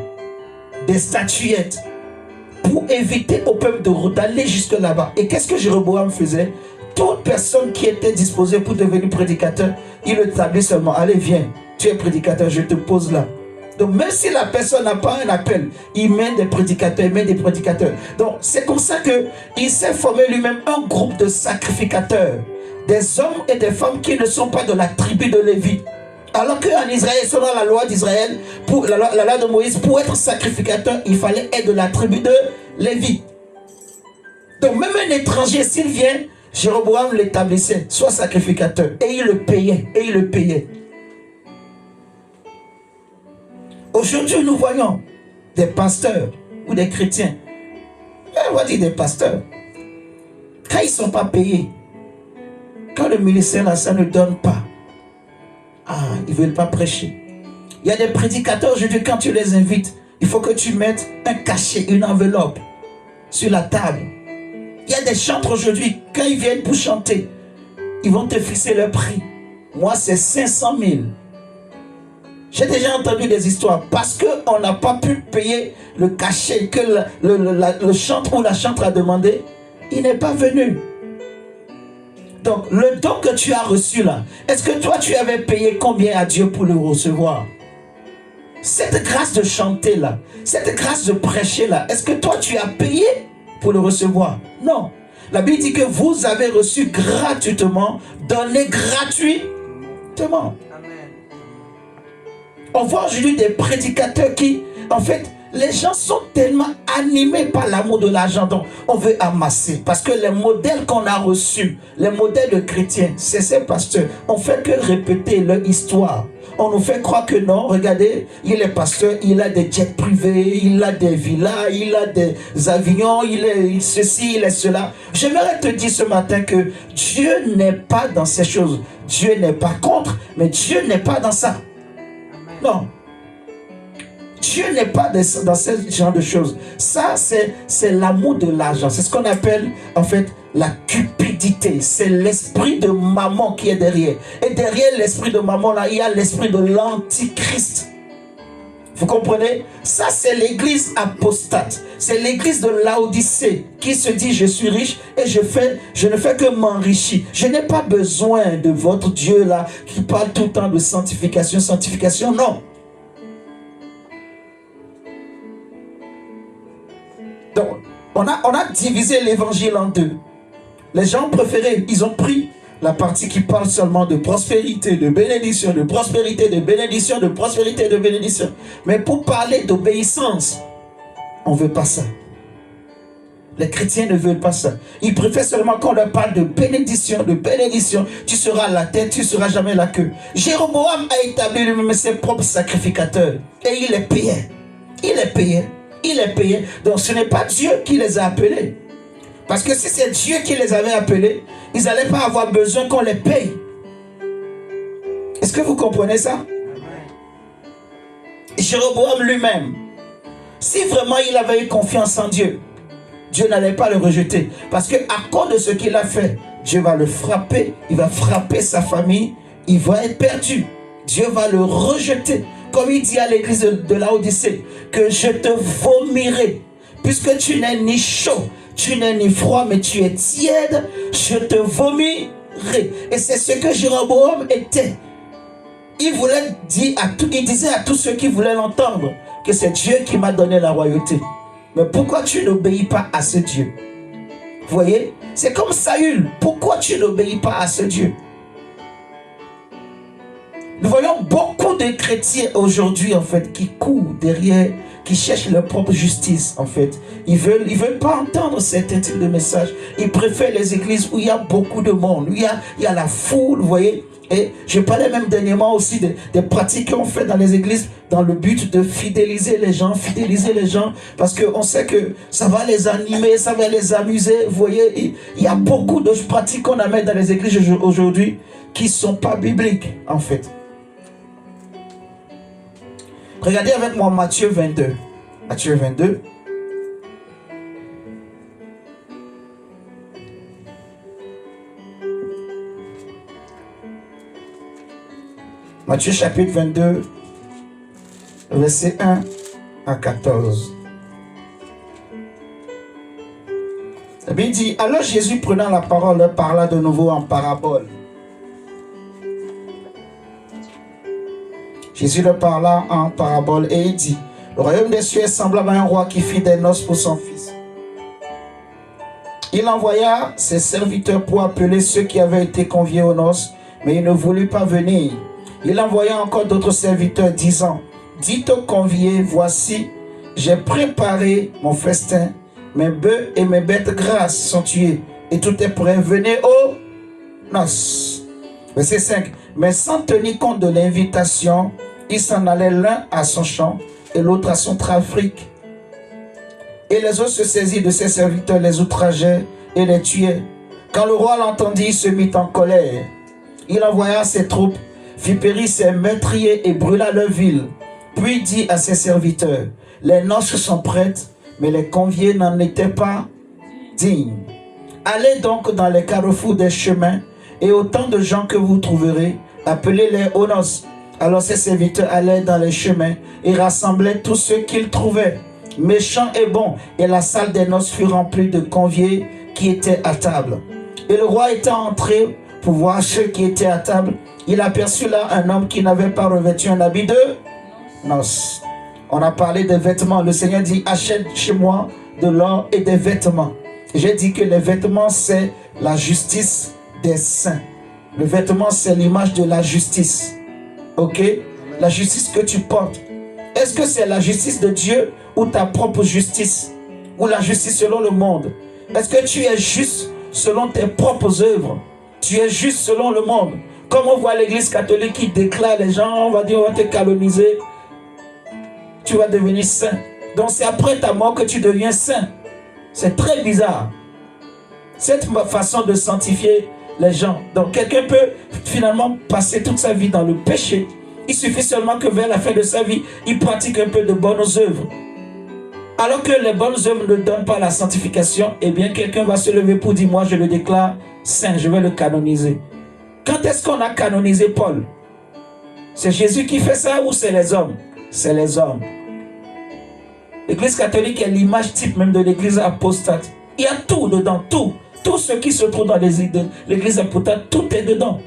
des statuettes, pour éviter au peuple d'aller jusque là-bas. Et qu'est-ce que Jéroboam faisait? Toute personne qui était disposée pour devenir prédicateur, il le tablait seulement. Allez, viens, tu es prédicateur, je te pose là. Donc même si la personne n'a pas un appel, il met des prédicateurs, il met des prédicateurs. Donc c'est comme ça qu'il s'est formé lui-même un groupe de sacrificateurs. Des hommes et des femmes qui ne sont pas de la tribu de Lévi. Alors qu'en Israël, selon la loi d'Israël, pour la loi de Moïse, pour être sacrificateur, il fallait être de la tribu de Lévi. Donc même un étranger, s'il vient, Jéroboam l'établissait, soit sacrificateur. Et il le payait, et il le payait. Aujourd'hui, nous voyons des pasteurs ou des chrétiens. On va dire des pasteurs. Quand ils ne sont pas payés, quand le ministère là, ça ne donne pas, ils ne veulent pas prêcher. Il y a des prédicateurs aujourd'hui, quand tu les invites, il faut que tu mettes un cachet, une enveloppe sur la table. Il y a des chantres aujourd'hui, quand ils viennent pour chanter, ils vont te fixer leur prix. Moi, c'est 500 000. J'ai déjà entendu des histoires parce qu'on n'a pas pu payer le cachet que le chantre ou la chantre a demandé. Il n'est pas venu. Donc, le don que tu as reçu là, est-ce que toi tu avais payé combien à Dieu pour le recevoir? Cette grâce de chanter là, cette grâce de prêcher là, est-ce que toi tu as payé pour le recevoir? Non. La Bible dit que vous avez reçu gratuitement, donné gratuitement. On voit aujourd'hui des prédicateurs qui, en fait, les gens sont tellement animés par l'amour de l'argent, donc on veut amasser. Parce que les modèles qu'on a reçus, les modèles de chrétiens, c'est ces pasteurs. On fait que répéter leur histoire. On nous fait croire que non, regardez, il est pasteur, il a des jets privés, il a des villas, il a des avions, il est ceci, il est cela. J'aimerais te dire ce matin que Dieu n'est pas dans ces choses. Dieu n'est pas contre, mais Dieu n'est pas dans ça. Non. Dieu n'est pas dans ce genre de choses. Ça, c'est l'amour de l'argent. C'est ce qu'on appelle, en fait, la cupidité. C'est l'esprit de maman qui est derrière. Et derrière l'esprit de maman, là, il y a l'esprit de l'antichrist. Vous comprenez? Ça, c'est l'église apostate. C'est l'église de Laodicée qui se dit, je suis riche et je ne fais que m'enrichir. Je n'ai pas besoin de votre Dieu, là, qui parle tout le temps de sanctification, sanctification. Non. Donc, on a divisé l'évangile en deux. Les gens préférés, ils ont pris la partie qui parle seulement de prospérité, de bénédiction, de prospérité, de bénédiction, de prospérité, de bénédiction. Mais pour parler d'obéissance, on ne veut pas ça. Les chrétiens ne veulent pas ça. Ils préfèrent seulement qu'on leur parle de bénédiction, de bénédiction. Tu seras la tête, tu ne seras jamais la queue. Jéroboam a établi lui-même ses propres sacrificateurs. Et il est payé. Il est payé. Il est payé. Donc ce n'est pas Dieu qui les a appelés. Parce que si c'est Dieu qui les avait appelés, ils n'allaient pas avoir besoin qu'on les paye. Est-ce que vous comprenez ça? Jéroboam lui-même, si vraiment il avait eu confiance en Dieu, Dieu n'allait pas le rejeter. Parce qu'à cause de ce qu'il a fait, Dieu va le frapper, il va frapper sa famille, il va être perdu. Dieu va le rejeter. Comme il dit à l'église de Laodicée, que je te vomirai, puisque tu n'es ni chaud, tu n'es ni froid, mais tu es tiède, je te vomirai. Et c'est ce que Jéroboam était. Il disait à tous ceux qui voulaient l'entendre, que c'est Dieu qui m'a donné la royauté. Mais pourquoi tu n'obéis pas à ce Dieu? Vous voyez? C'est comme Saül. Pourquoi tu n'obéis pas à ce Dieu? Nous voyons beaucoup de chrétiens aujourd'hui, en fait, qui courent derrière, qui cherchent leur propre justice, en fait. Ils veulent pas entendre certains types de messages. Ils préfèrent les églises où il y a beaucoup de monde, où il y a la foule, vous voyez. Et je parlais même dernièrement aussi des pratiques qu'on fait dans les églises dans le but de fidéliser les gens, parce qu'on sait que ça va les animer, ça va les amuser. Vous voyez, il y a beaucoup de pratiques qu'on amène dans les églises aujourd'hui qui ne sont pas bibliques, en fait. Regardez avec moi Matthieu 22. Matthieu 22. Matthieu chapitre 22, verset 1 à 14. Et bien il dit, alors Jésus prenant la parole leur parla de nouveau en parabole. Jésus leur parla en parabole et il dit, le royaume des cieux est semblable à un roi qui fit des noces pour son fils. Il envoya ses serviteurs pour appeler ceux qui avaient été conviés aux noces, mais ils ne voulaient pas venir. Il envoya encore d'autres serviteurs disant, dites aux conviés, voici, j'ai préparé mon festin, mes bœufs et mes bêtes grasses sont tués, et tout est prêt, venez aux noces. Verset 5, mais sans tenir compte de l'invitation, ils s'en allaient l'un à son champ et l'autre à son trafic. Et les autres se saisirent de ses serviteurs, les outrageaient et les tuaient. Quand le roi l'entendit, il se mit en colère. Il envoya ses troupes, fit périr ses meurtriers et brûla leur ville. Puis dit à ses serviteurs, les noces sont prêtes, mais les conviés n'en étaient pas dignes. Allez donc dans les carrefours des chemins, et autant de gens que vous trouverez, appelez-les aux noces. Alors ses serviteurs allaient dans les chemins et rassemblaient tous ceux qu'ils trouvaient, méchants et bons, et la salle des noces fut remplie de conviés qui étaient à table. Et le roi étant entré pour voir ceux qui étaient à table, il aperçut là un homme qui n'avait pas revêtu un habit de noces. On a parlé des vêtements. Le Seigneur dit, achète chez moi de l'or et des vêtements. J'ai dit que les vêtements, c'est la justice des saints. Le vêtement, c'est l'image de la justice. Ok? la justice que tu portes, est-ce que c'est la justice de Dieu ou ta propre justice? Ou la justice selon le monde? Est-ce que tu es juste selon tes propres œuvres? Tu es juste selon le monde? Comme on voit l'église catholique qui déclare les gens, on va dire, on va te canoniser, tu vas devenir saint. Donc c'est après ta mort que tu deviens saint. C'est très bizarre. Cette façon de sanctifier les gens. Donc quelqu'un peut finalement passer toute sa vie dans le péché. Il suffit seulement que vers la fin de sa vie, il pratique un peu de bonnes œuvres. Alors que les bonnes œuvres ne donnent pas la sanctification, eh bien quelqu'un va se lever pour dire, moi je le déclare saint, je vais le canoniser. Quand est-ce qu'on a canonisé Paul? C'est Jésus qui fait ça ou c'est les hommes? C'est les hommes. L'église catholique est l'image type même de l'église apostate. Il y a tout dedans, tout. Tout ce qui se trouve dans l'église apostate, tout est dedans.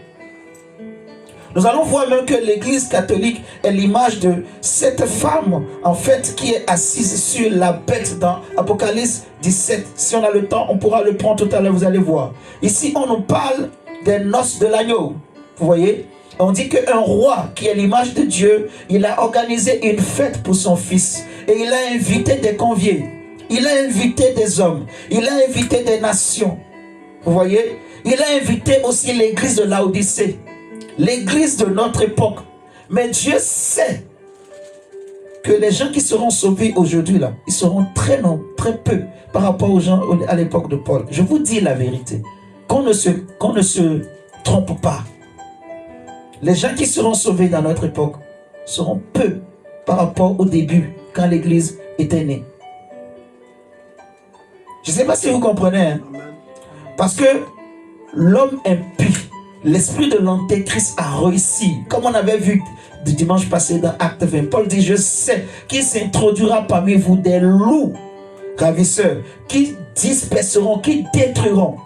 Nous allons voir même que l'église catholique est l'image de cette femme, en fait, qui est assise sur la bête dans Apocalypse 17. Si on a le temps, on pourra le prendre tout à l'heure, vous allez voir. Ici, on nous parle des noces de l'agneau. Vous voyez? On dit qu'un roi, qui est l'image de Dieu, il a organisé une fête pour son fils. Et il a invité des conviés. Il a invité des hommes. Il a invité des nations. Vous voyez? Il a invité aussi l'église de Laodicée. L'église de notre époque. Mais Dieu sait que les gens qui seront sauvés aujourd'hui, là, ils seront très peu par rapport aux gens à l'époque de Paul. Je vous dis la vérité. Qu'on ne se trompe pas. Les gens qui seront sauvés dans notre époque seront peu par rapport au début, quand l'église était née. Je ne sais pas si vous comprenez. Hein? Parce que l'homme impie, l'esprit de l'antéchrist a réussi. Comme on avait vu le dimanche passé dans Acte 20. Paul dit, je sais qu'il s'introduira parmi vous des loups ravisseurs qui disperseront, qui détruiront.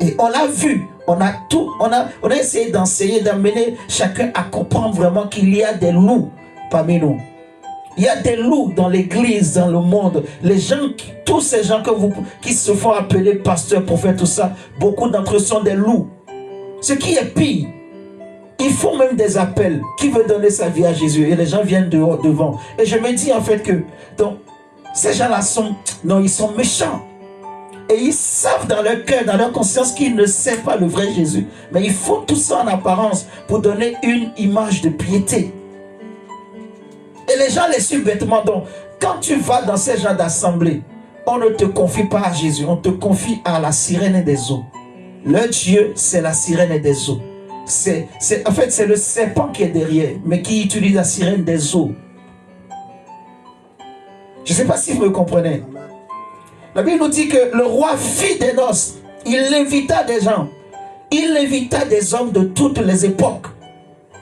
Et on l'a vu. On a essayé d'enseigner, d'amener chacun à comprendre vraiment qu'il y a des loups parmi nous. Il y a des loups dans l'église, dans le monde. Les gens, tous ces gens qui se font appeler pasteurs, prophètes, tout ça, beaucoup d'entre eux sont des loups. Ce qui est pire, ils font même des appels. Qui veut donner sa vie à Jésus? Et les gens viennent devant. Et je me dis en fait que donc, ces gens-là ils sont méchants. Et ils savent dans leur cœur, dans leur conscience qu'ils ne savent pas le vrai Jésus. Mais ils font tout ça en apparence pour donner une image de piété. Et les gens les suivent bêtement. Donc, quand tu vas dans ces genres d'assemblée, on ne te confie pas à Jésus, on te confie à la sirène des eaux. Le Dieu, c'est la sirène des eaux. En fait, c'est le serpent qui est derrière, mais qui utilise la sirène des eaux. Je ne sais pas si vous me comprenez. La Bible nous dit que le roi fit des noces. Il invita des gens. Il invita des hommes de toutes les époques,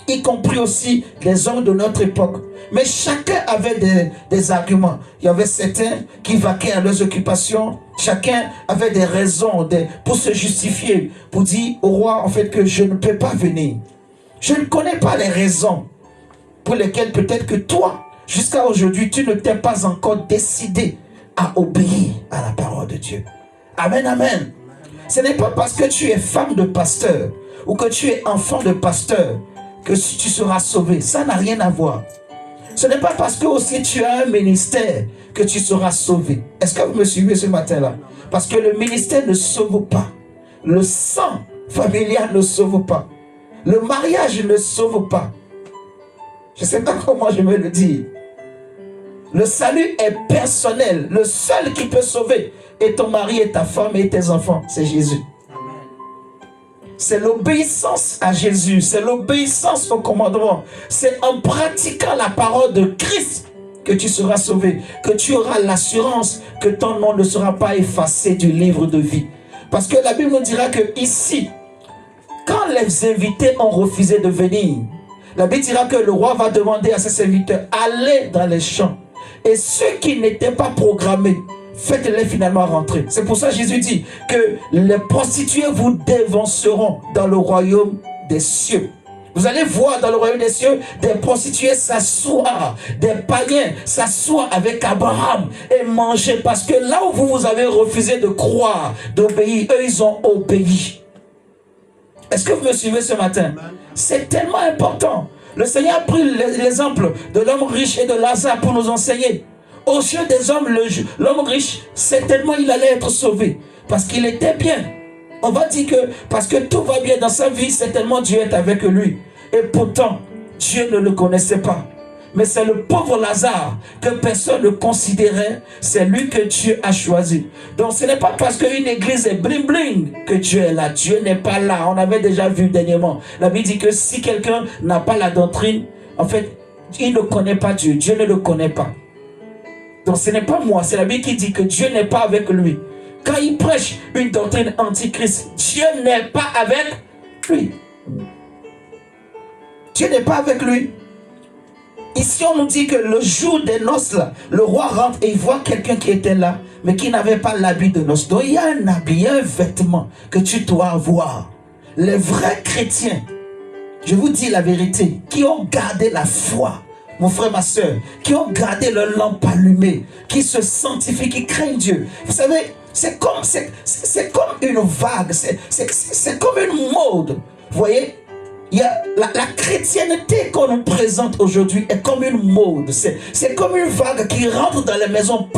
y compris aussi des hommes de notre époque. Mais chacun avait des arguments. Il y avait certains qui vaquaient à leurs occupations. Chacun avait des raisons pour se justifier, pour dire au roi en fait que je ne peux pas venir. Je ne connais pas les raisons pour lesquelles peut-être que toi, jusqu'à aujourd'hui, tu ne t'es pas encore décidé à obéir à la parole de Dieu. Amen, amen. Ce n'est pas parce que tu es femme de pasteur ou que tu es enfant de pasteur que tu seras sauvé. Ça n'a rien à voir. Ce n'est pas parce que aussi tu as un ministère que tu seras sauvé. Est-ce que vous me suivez ce matin-là? Parce que le ministère ne sauve pas. Le sang familial ne sauve pas. Le mariage ne sauve pas. Je ne sais pas comment je vais le dire. Le salut est personnel. Le seul qui peut sauver est ton mari et ta femme et tes enfants. C'est Jésus. C'est l'obéissance à Jésus. C'est l'obéissance au commandement. C'est en pratiquant la parole de Christ que tu seras sauvé. Que tu auras l'assurance que ton nom ne sera pas effacé du livre de vie. Parce que la Bible nous dira que ici, quand les invités ont refusé de venir, la Bible dira que le roi va demander à ses serviteurs, allez dans les champs. Et ceux qui n'étaient pas programmés, faites-les finalement rentrer. C'est pour ça que Jésus dit que les prostituées vous dévanceront dans le royaume des cieux. Vous allez voir dans le royaume des cieux des prostituées s'asseoir, des païens s'asseoir avec Abraham et manger. Parce que là où vous avez refusé de croire, d'obéir, eux ils ont obéi. Est-ce que vous me suivez ce matin? C'est tellement important. Le Seigneur a pris l'exemple de l'homme riche et de Lazare pour nous enseigner. Aux yeux des hommes, l'homme riche, certainement il allait être sauvé. Parce qu'il était bien. On va dire que parce que tout va bien dans sa vie, certainement Dieu est avec lui. Et pourtant, Dieu ne le connaissait pas. Mais c'est le pauvre Lazare que personne ne considérait, c'est lui que Dieu a choisi. Donc ce n'est pas parce qu'une église est bling bling que Dieu est là. Dieu n'est pas là. On avait déjà vu dernièrement. La Bible dit que si quelqu'un n'a pas la doctrine, en fait, il ne connaît pas Dieu. Dieu ne le connaît pas. Donc ce n'est pas moi, c'est la Bible qui dit que Dieu n'est pas avec lui. Quand il prêche une doctrine antichrist, Dieu n'est pas avec lui. Dieu n'est pas avec lui. Ici, on nous dit que le jour des noces, là, le roi rentre et il voit quelqu'un qui était là, mais qui n'avait pas l'habit de noces. Donc, il y a un habit, il y a un vêtement que tu dois avoir. Les vrais chrétiens, je vous dis la vérité, qui ont gardé la foi, mon frère, ma soeur, qui ont gardé leur lampe allumée, qui se sanctifient, qui craignent Dieu. Vous savez, c'est comme une vague, c'est comme une mode. Vous voyez? Il y a la chrétienté qu'on nous présente aujourd'hui est comme une mode. C'est comme une vague qui rentre dans les maisons.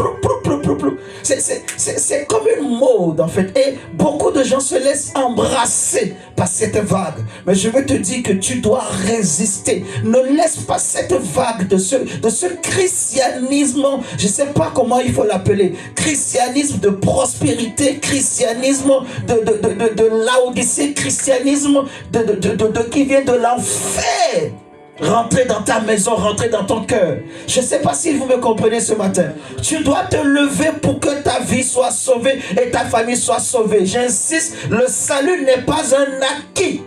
C'est comme une mode en fait. Et beaucoup de gens se laissent embrasser par cette vague. Mais je veux te dire que tu dois résister. Ne laisse pas cette vague de ce christianisme. Je ne sais pas comment il faut l'appeler. Christianisme de prospérité, christianisme de Laodicée, christianisme qui vient de l'enfer. Rentrer dans ta maison, rentrer dans ton cœur. Je ne sais pas si vous me comprenez ce matin. Tu dois te lever pour que ta vie soit sauvée et ta famille soit sauvée. J'insiste, le salut n'est pas un acquis.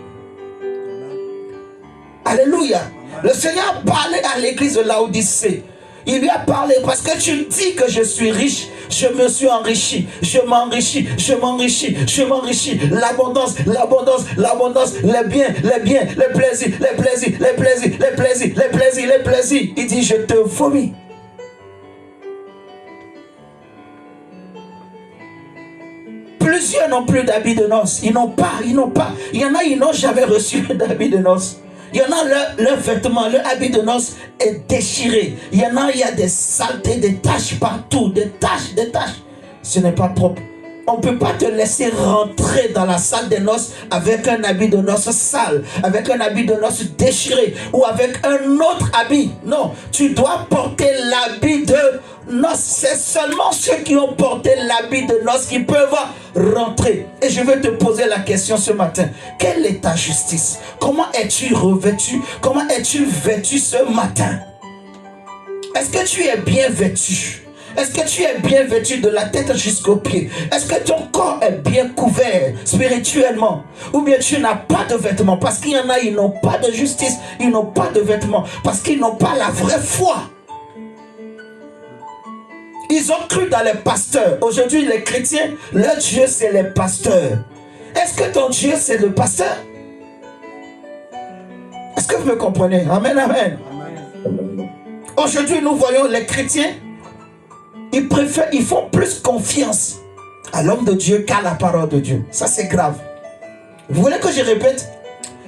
Alléluia. Le Seigneur parlait à l'église de Laodicée. Il lui a parlé parce que tu dis que je suis riche, je me suis enrichi, je m'enrichis, je m'enrichis, je m'enrichis. L'abondance, l'abondance, l'abondance, les biens, les plaisirs, les plaisirs, les plaisirs, les plaisirs, les plaisirs, les plaisirs. Il dit, je te vomis. Plusieurs n'ont plus d'habits de noces. Ils n'ont pas. Il y en a, ils n'ont jamais reçu d'habits de noces. Il y en a, leur vêtement, leur habit de noces est déchiré. Il y en a, il y a des saletés, des taches partout, des taches. Ce n'est pas propre. On ne peut pas te laisser rentrer dans la salle des noces avec un habit de noces sale, avec un habit de noces déchiré ou avec un autre habit. Non, tu dois porter l'habit de noces. C'est seulement ceux qui ont porté l'habit de noces qui peuvent rentrer. Et je veux te poser la question ce matin. Quelle est ta justice? Comment es-tu revêtu? Comment es-tu vêtu ce matin? Est-ce que tu es bien vêtu? Est-ce que tu es bien vêtu de la tête jusqu'aux pieds? Est-ce que ton corps est bien couvert spirituellement? Ou bien tu n'as pas de vêtements? Parce qu'il y en a, ils n'ont pas de justice, ils n'ont pas de vêtements, parce qu'ils n'ont pas la vraie foi. Ils ont cru dans les pasteurs. Aujourd'hui, les chrétiens, leur Dieu, c'est les pasteurs. Est-ce que ton Dieu, c'est le pasteur? Est-ce que vous me comprenez? Amen, amen. Aujourd'hui, nous voyons les chrétiens, ils font plus confiance à l'homme de Dieu qu'à la parole de Dieu. Ça, c'est grave. Vous voulez que je répète?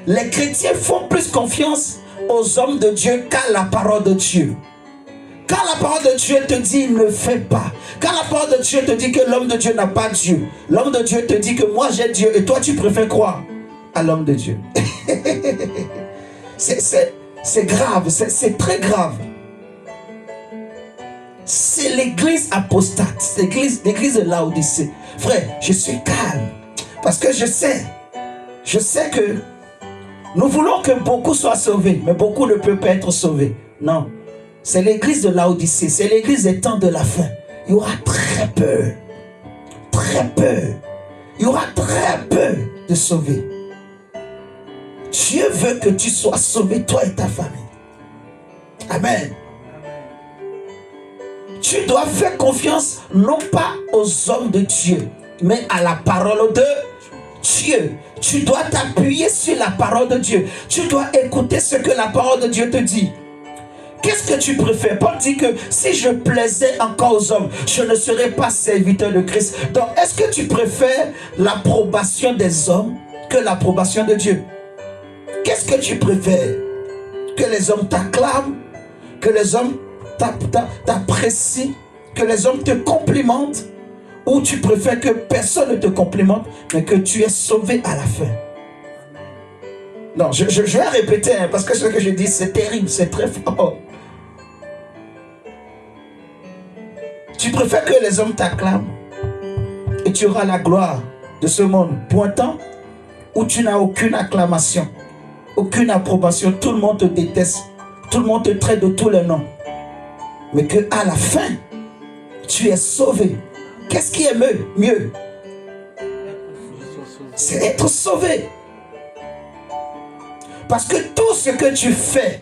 Les chrétiens font plus confiance aux hommes de Dieu qu'à la parole de Dieu. Quand la parole de Dieu te dit ne fais pas, quand la parole de Dieu te dit que l'homme de Dieu n'a pas Dieu, l'homme de Dieu te dit que moi j'ai Dieu et toi tu préfères croire à l'homme de Dieu. C'est grave, c'est très grave. C'est l'église apostate, c'est l'église de Laodicée. Frère, je suis calme parce que je sais que nous voulons que beaucoup soient sauvés, mais beaucoup ne peuvent pas être sauvés. Non, c'est l'église de Laodicée, c'est l'église des temps de la fin. Il y aura très peu, il y aura très peu de sauvés. Dieu veut que tu sois sauvé, toi et ta famille. Amen. Tu dois faire confiance non pas aux hommes de Dieu, mais à la parole de Dieu. Tu dois t'appuyer sur la parole de Dieu. Tu dois écouter ce que la parole de Dieu te dit. Qu'est-ce que tu préfères? Paul dit que si je plaisais encore aux hommes, je ne serais pas serviteur de Christ. Donc, est-ce que tu préfères l'approbation des hommes que l'approbation de Dieu? Qu'est-ce que tu préfères? que les hommes t'acclament, que les hommes t'apprécient, que les hommes te complimentent, ou tu préfères que personne ne te complimente, mais que tu es sauvé à la fin? Non, je vais répéter, hein, parce que ce que je dis, c'est terrible, c'est très fort. Tu préfères que les hommes t'acclament et tu auras la gloire de ce monde pour un temps, où tu n'as aucune acclamation, aucune approbation, tout le monde te déteste, tout le monde te traite de tous les noms, mais qu'à la fin, tu es sauvé. Qu'est-ce qui est mieux? C'est être sauvé. Parce que tout ce que tu fais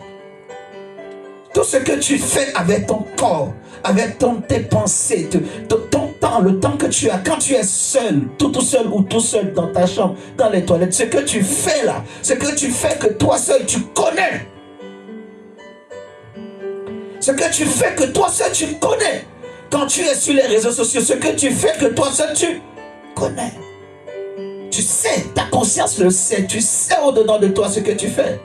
avec ton corps, avec tes pensées, ton temps, le temps que tu as, quand tu es seul, tout seul ou tout seul dans ta chambre, dans les toilettes, ce que tu fais là, ce que tu fais que toi seul tu connais. Ce que tu fais que toi seul tu connais. Quand tu es sur les réseaux sociaux, ce que tu fais que toi seul tu connais. Tu sais, ta conscience le sait, tu sais au-dedans de toi ce que tu fais.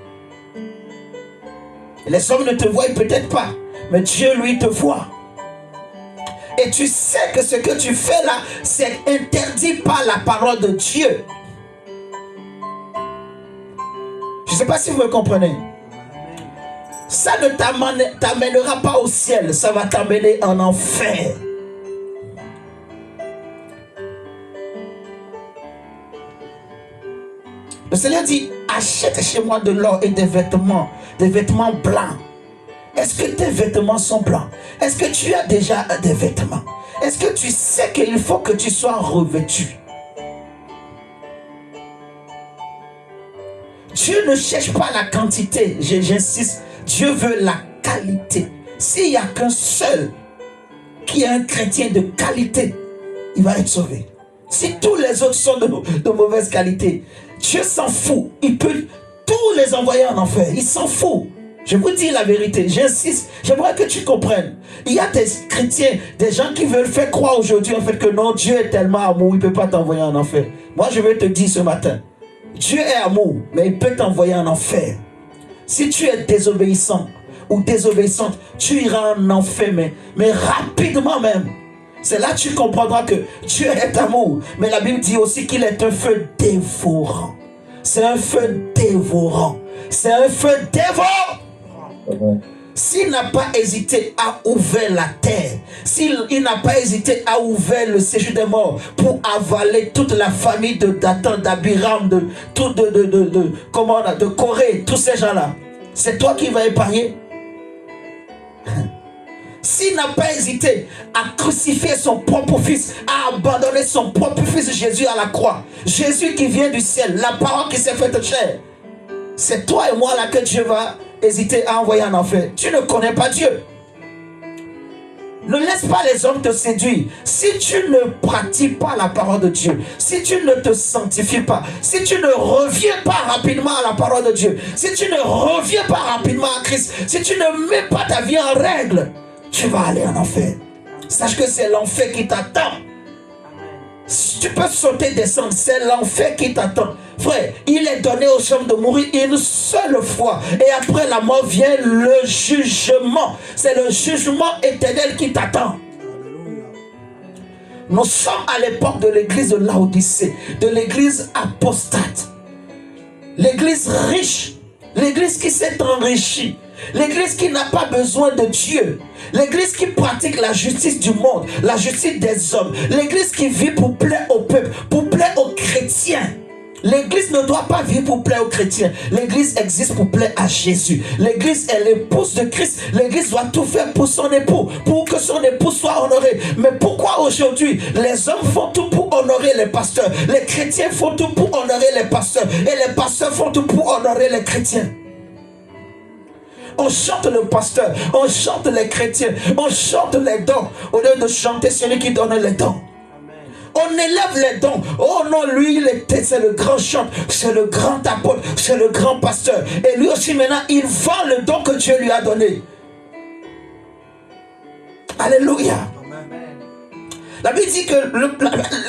Les hommes ne te voient peut-être pas, mais Dieu lui te voit. Et tu sais que ce que tu fais là, c'est interdit par la parole de Dieu. Je ne sais pas si vous me comprenez. Ça ne t'amènera pas au ciel, ça va t'amener en enfer. Le Seigneur dit, achète chez moi de l'or et des vêtements blancs. Est-ce que tes vêtements sont blancs? Est-ce que tu as déjà des vêtements? Est-ce que tu sais qu'il faut que tu sois revêtu? Dieu ne cherche pas la quantité, j'insiste. Dieu veut la qualité. S'il n'y a qu'un seul qui est un chrétien de qualité, il va être sauvé. Si tous les autres sont de mauvaise qualité, Dieu s'en fout. Il peut tous les envoyer en enfer. Il s'en fout. Je vous dis la vérité, j'insiste, j'aimerais que tu comprennes. Il y a des chrétiens, des gens qui veulent faire croire aujourd'hui en fait que non, Dieu est tellement amour, il ne peut pas t'envoyer en enfer. Moi je vais te dire ce matin, Dieu est amour, mais il peut t'envoyer en enfer. Si tu es désobéissant ou désobéissante, tu iras en enfer, mais rapidement même. C'est là que tu comprendras que Dieu est amour. Mais la Bible dit aussi qu'il est un feu dévorant. C'est un feu dévorant. C'est un feu dévorant. S'il n'a pas hésité à ouvrir la terre, s'il n'a pas hésité à ouvrir le séjour des morts pour avaler toute la famille de Dathan, d'Abiram, de Corée, tous ces gens-là, c'est toi qui vas épargner. S'il n'a pas hésité à crucifier son propre fils, à abandonner son propre fils Jésus à la croix, Jésus qui vient du ciel, la parole qui s'est faite chair, c'est toi et moi là que Dieu va hésiter à envoyer en enfer. Tu ne connais pas Dieu. Ne laisse pas les hommes te séduire. Si tu ne pratiques pas la parole de Dieu, si tu ne te sanctifies pas, si tu ne reviens pas rapidement à la parole de Dieu, si tu ne reviens pas rapidement à Christ, si tu ne mets pas ta vie en règle, tu vas aller en enfer. Sache que c'est l'enfer qui t'attend. Tu peux sauter, descendre, c'est l'enfer qui t'attend. Frère, il est donné aux hommes de mourir une seule fois. Et après la mort vient le jugement. C'est le jugement éternel qui t'attend. Nous sommes à l'époque de l'église de Laodicée, de l'église apostate. L'église riche, l'église qui s'est enrichie, l'église qui n'a pas besoin de Dieu, l'église qui pratique la justice du monde, la justice des hommes, l'église qui vit pour plaire au peuple, pour plaire aux chrétiens. L'église ne doit pas vivre pour plaire aux chrétiens. L'église existe pour plaire à Jésus. L'église est l'épouse de Christ. L'église doit tout faire pour son époux, pour que son époux soit honoré. Mais pourquoi aujourd'hui les hommes font tout pour honorer les pasteurs, les chrétiens font tout pour honorer les pasteurs, et les pasteurs font tout pour honorer les chrétiens? On chante le pasteur, on chante les chrétiens, on chante les dons au lieu de chanter celui qui donne les dons. On élève les dons. Oh non, lui, c'est le grand chanteur, c'est le grand apôtre, c'est le grand pasteur. Et lui aussi maintenant, il vend le don que Dieu lui a donné. Alléluia. La Bible dit que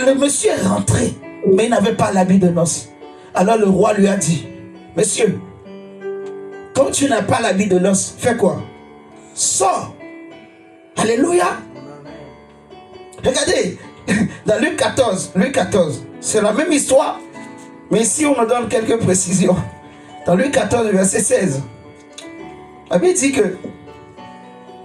le monsieur est rentré, mais il n'avait pas l'habit de noces. Alors le roi lui a dit, monsieur, Comme tu n'as pas l'habit de l'os, fais quoi? Sors. Alléluia. Regardez, dans Luc 14, c'est la même histoire, mais ici on nous donne quelques précisions. Dans Luc 14, verset 16, la Bible dit que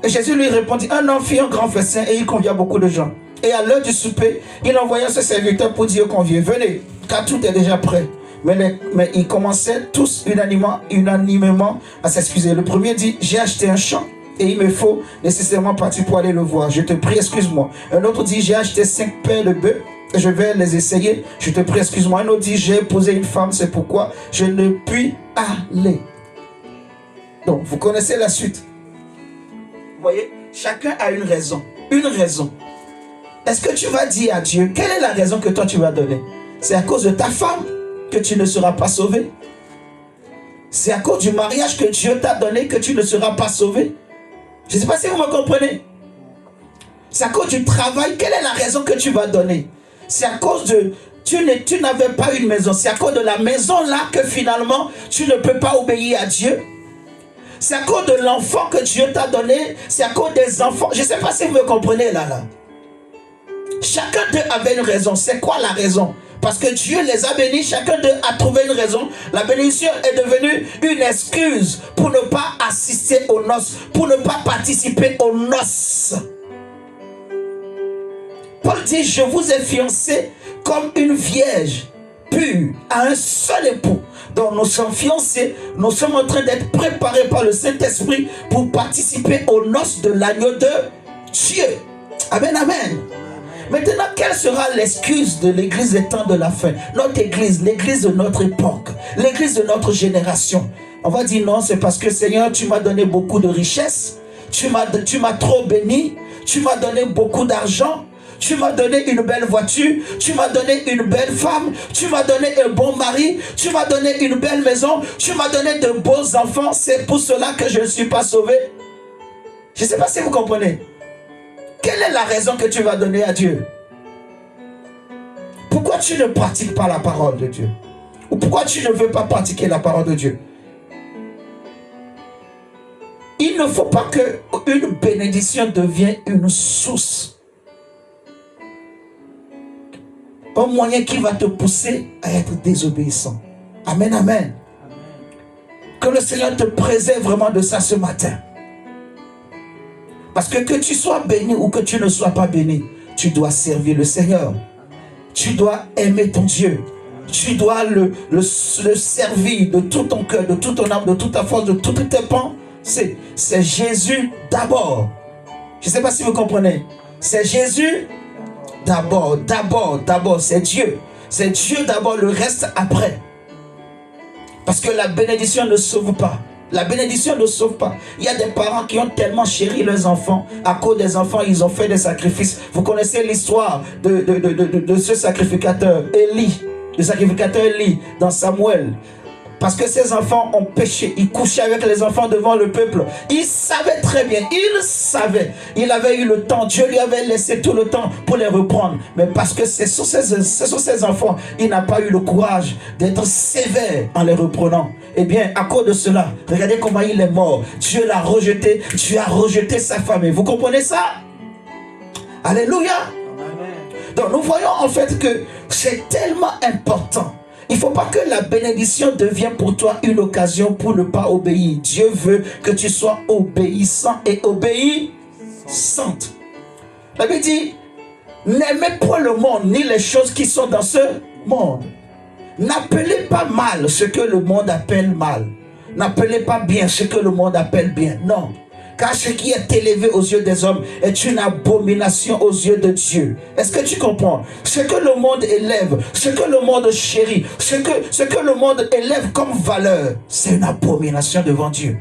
Jésus lui répondit, un homme fit un grand festin et il convia beaucoup de gens. Et à l'heure du souper, il envoya ses serviteurs pour dire aux conviés, venez, car tout est déjà prêt. Mais ils commençaient tous unanimement à s'excuser. Le premier dit, j'ai acheté un champ et il me faut nécessairement partir pour aller le voir. Je te prie, excuse-moi. Un autre dit, j'ai acheté 5 paires de bœufs et je vais les essayer. Je te prie, excuse-moi. Un autre dit, j'ai épousé une femme, c'est pourquoi je ne puis aller. Donc, vous connaissez la suite. Vous voyez, chacun a une raison. Une raison. Est-ce que tu vas dire à Dieu, quelle est la raison que toi tu vas donner? C'est à cause de ta femme que tu ne seras pas sauvé. C'est à cause du mariage que Dieu t'a donné que tu ne seras pas sauvé. Je ne sais pas si vous me comprenez. C'est à cause du travail. Quelle est la raison que tu vas donner? C'est à cause de... Tu n'avais pas une maison. C'est à cause de la maison là que finalement tu ne peux pas obéir à Dieu. C'est à cause de l'enfant que Dieu t'a donné. C'est à cause des enfants. Je ne sais pas si vous me comprenez là. Chacun d'eux avait une raison. C'est quoi la raison? Parce que Dieu les a bénis, chacun d'eux a trouvé une raison. La bénédiction est devenue une excuse pour ne pas assister aux noces, pour ne pas participer aux noces. Paul dit, je vous ai fiancés comme une vierge pure à un seul époux. Donc nous sommes fiancés, nous sommes en train d'être préparés par le Saint-Esprit pour participer aux noces de l'agneau de Dieu. Amen, amen. Maintenant, quelle sera l'excuse de l'église des temps de la fin? Notre église, l'église de notre époque, l'église de notre génération. On va dire non, c'est parce que Seigneur, tu m'as donné beaucoup de richesses, tu m'as trop béni, tu m'as donné beaucoup d'argent, tu m'as donné une belle voiture, tu m'as donné une belle femme, tu m'as donné un bon mari, tu m'as donné une belle maison, tu m'as donné de beaux enfants, c'est pour cela que je ne suis pas sauvé. Je ne sais pas si vous comprenez. Quelle est la raison que tu vas donner à Dieu? Pourquoi tu ne pratiques pas la parole de Dieu? Ou pourquoi tu ne veux pas pratiquer la parole de Dieu? Il ne faut pas qu'une bénédiction devienne une source. Un moyen qui va te pousser à être désobéissant. Amen, amen. Que le Seigneur te préserve vraiment de ça ce matin. Parce que tu sois béni ou que tu ne sois pas béni, tu dois servir le Seigneur. Tu dois aimer ton Dieu. Tu dois le servir de tout ton cœur, de toute ton âme, de toute ta force, de toutes tes pensées. C'est Jésus d'abord. Je ne sais pas si vous comprenez. C'est Jésus d'abord, c'est Dieu. C'est Dieu d'abord, le reste après. Parce que la bénédiction ne sauve pas. La bénédiction ne sauve pas. Il y a des parents qui ont tellement chéri leurs enfants. À cause des enfants, ils ont fait des sacrifices. Vous connaissez l'histoire de ce sacrificateur, Élie. Le sacrificateur Élie, dans Samuel. Parce que ses enfants ont péché. Il couchait avec les enfants devant le peuple. Il savait très bien. Il savait. Il avait eu le temps. Dieu lui avait laissé tout le temps pour les reprendre. Mais parce que ce sont ses enfants, il n'a pas eu le courage d'être sévère en les reprenant. Eh bien, à cause de cela, regardez comment il est mort. Dieu l'a rejeté. Dieu a rejeté sa famille. Vous comprenez ça? Alléluia. Donc, nous voyons en fait que c'est tellement important. Il ne faut pas que la bénédiction devienne pour toi une occasion pour ne pas obéir. Dieu veut que tu sois obéissant et obéissante. La Bible dit, n'aimez point le monde ni les choses qui sont dans ce monde. N'appelez pas mal ce que le monde appelle mal. N'appelez pas bien ce que le monde appelle bien. Non. Car ce qui est élevé aux yeux des hommes est une abomination aux yeux de Dieu. Est-ce que tu comprends? Ce que le monde élève, ce que le monde chérit, ce que le monde élève comme valeur, c'est une abomination devant Dieu.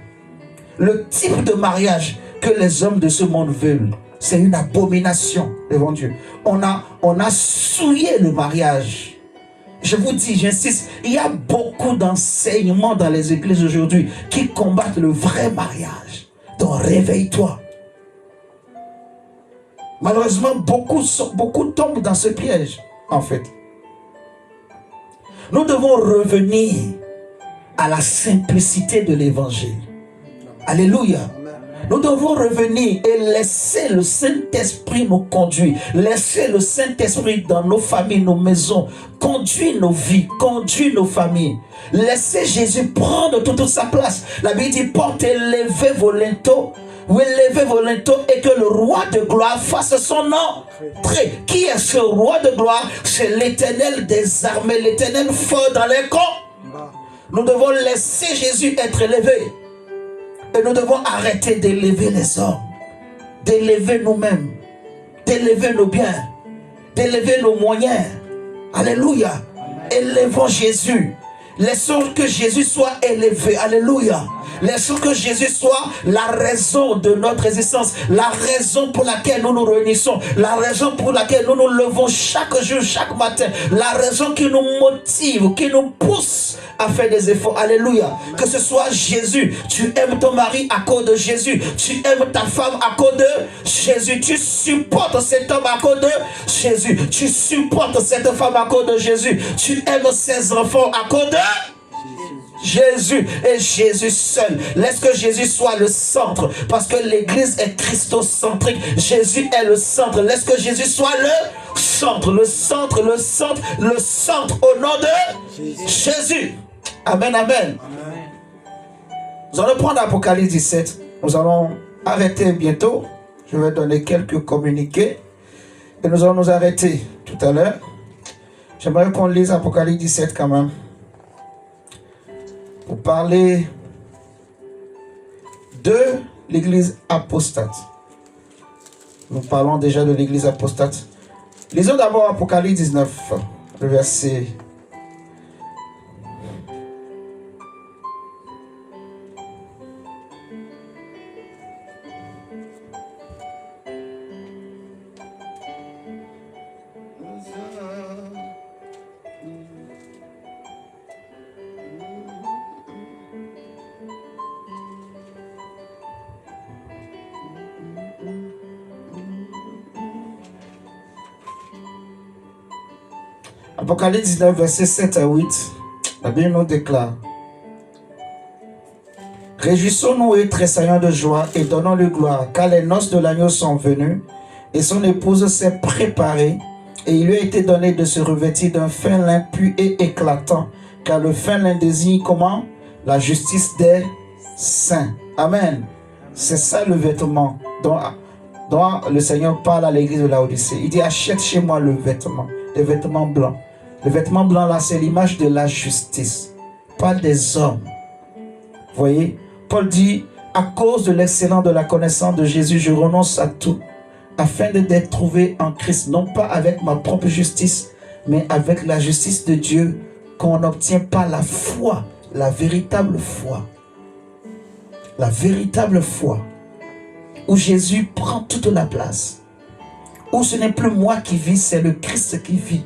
Le type de mariage que les hommes de ce monde veulent, c'est une abomination devant Dieu. On a souillé le mariage. Je vous dis, j'insiste, il y a beaucoup d'enseignements dans les églises aujourd'hui qui combattent le vrai mariage. Donc réveille-toi. Malheureusement, beaucoup tombent dans ce piège, en fait. Nous devons revenir à la simplicité de l'évangile. Alléluia. Nous devons revenir et laisser le Saint-Esprit nous conduire. Laisser le Saint-Esprit dans nos familles, nos maisons. Conduire nos vies, conduire nos familles. Laisser Jésus prendre toute sa place. La Bible dit, porte et levez vos linteaux. Oui, levez vos linteaux et que le roi de gloire fasse son entrée. Qui est ce roi de gloire? C'est l'Éternel des armées, l'Éternel fort dans les combats. Nous devons laisser Jésus être élevé. Et nous devons arrêter d'élever les hommes, d'élever nous-mêmes, d'élever nos biens, d'élever nos moyens. Alléluia. Élevons Jésus. Laissons que Jésus soit élevé. Alléluia. Laissons que Jésus soit la raison de notre existence, la raison pour laquelle nous nous réunissons, la raison pour laquelle nous nous levons chaque jour, chaque matin, la raison qui nous motive, qui nous pousse à faire des efforts. Alléluia. Que ce soit Jésus. Tu aimes ton mari à cause de Jésus. Tu aimes ta femme à cause de Jésus. Tu supportes cet homme à cause de Jésus. Tu supportes cette femme à cause de Jésus. Tu aimes ses enfants à cause de Jésus et Jésus seul. Laisse que Jésus soit le centre, parce que l'église est christocentrique. Jésus est le centre. Laisse que Jésus soit le centre, le centre, le centre, le centre au nom de Jésus. Amen, amen. Nous allons prendre Apocalypse 17. Nous allons arrêter bientôt. Je vais donner quelques communiqués et nous allons nous arrêter tout à l'heure. J'aimerais qu'on lise Apocalypse 17 quand même, pour parler de l'église apostate. Nous parlons déjà de l'église apostate. Lisons d'abord Apocalypse 19, le verset. Apocalypse 19, versets 7 à 8, la Bible nous déclare: réjouissons-nous et tressaillons de joie et donnons-lui gloire, car les noces de l'agneau sont venues et son épouse s'est préparée, et il lui a été donné de se revêtir d'un fin lin pur et éclatant, car le fin lin désigne comment? La justice des saints. Amen. C'est ça le vêtement dont le Seigneur parle à l'église de Laodicée. Il dit: achète chez moi le vêtement, des vêtements blancs. Le vêtement blanc là, c'est l'image de la justice, pas des hommes. Vous voyez, Paul dit: à cause de l'excellence de la connaissance de Jésus, je renonce à tout, afin d'être trouvé en Christ, non pas avec ma propre justice, mais avec la justice de Dieu, qu'on n'obtient pas la foi, la véritable foi. La véritable foi, où Jésus prend toute la place, où ce n'est plus moi qui vis, c'est le Christ qui vit.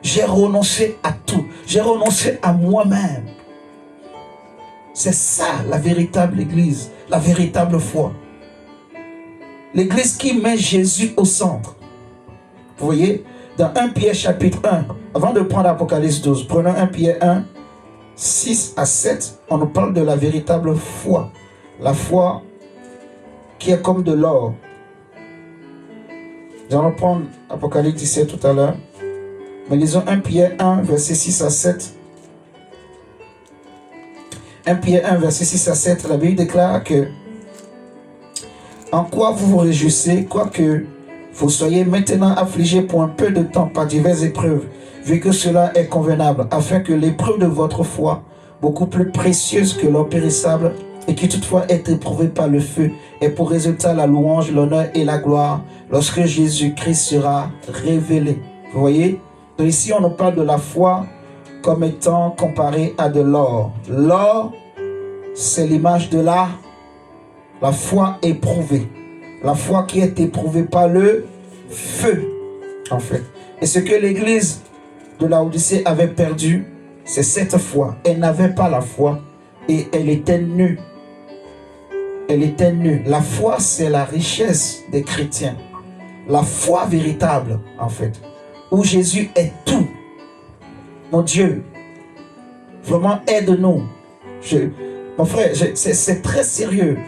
J'ai renoncé à tout, j'ai renoncé à moi-même. C'est ça la véritable église, la véritable foi. L'église qui met Jésus au centre. Vous voyez, dans 1 Pierre chapitre 1, avant de prendre Apocalypse 12, prenons 1 Pierre 1, 6 à 7, on nous parle de la véritable foi. La foi qui est comme de l'or. Nous allons prendre Apocalypse 17 tout à l'heure. Mais lisons 1 Pierre 1, verset 6 à 7. 1 Pierre 1, verset 6 à 7, la Bible déclare que: en quoi vous vous réjouissez, quoique vous soyez maintenant affligés pour un peu de temps par diverses épreuves, vu que cela est convenable, afin que l'épreuve de votre foi, beaucoup plus précieuse que l'or périssable, et qui toutefois est éprouvée par le feu, ait pour résultat la louange, l'honneur et la gloire, lorsque Jésus-Christ sera révélé. Vous voyez? Donc ici, on nous parle de la foi comme étant comparée à de l'or. L'or, c'est l'image de la foi éprouvée. La foi qui est éprouvée par le feu, en fait. Et ce que l'église de Laodicée avait perdu, c'est cette foi. Elle n'avait pas la foi et elle était nue. Elle était nue. La foi, c'est la richesse des chrétiens. La foi véritable, en fait, où Jésus est tout. Mon Dieu, vraiment aide-nous Mon frère, c'est très sérieux.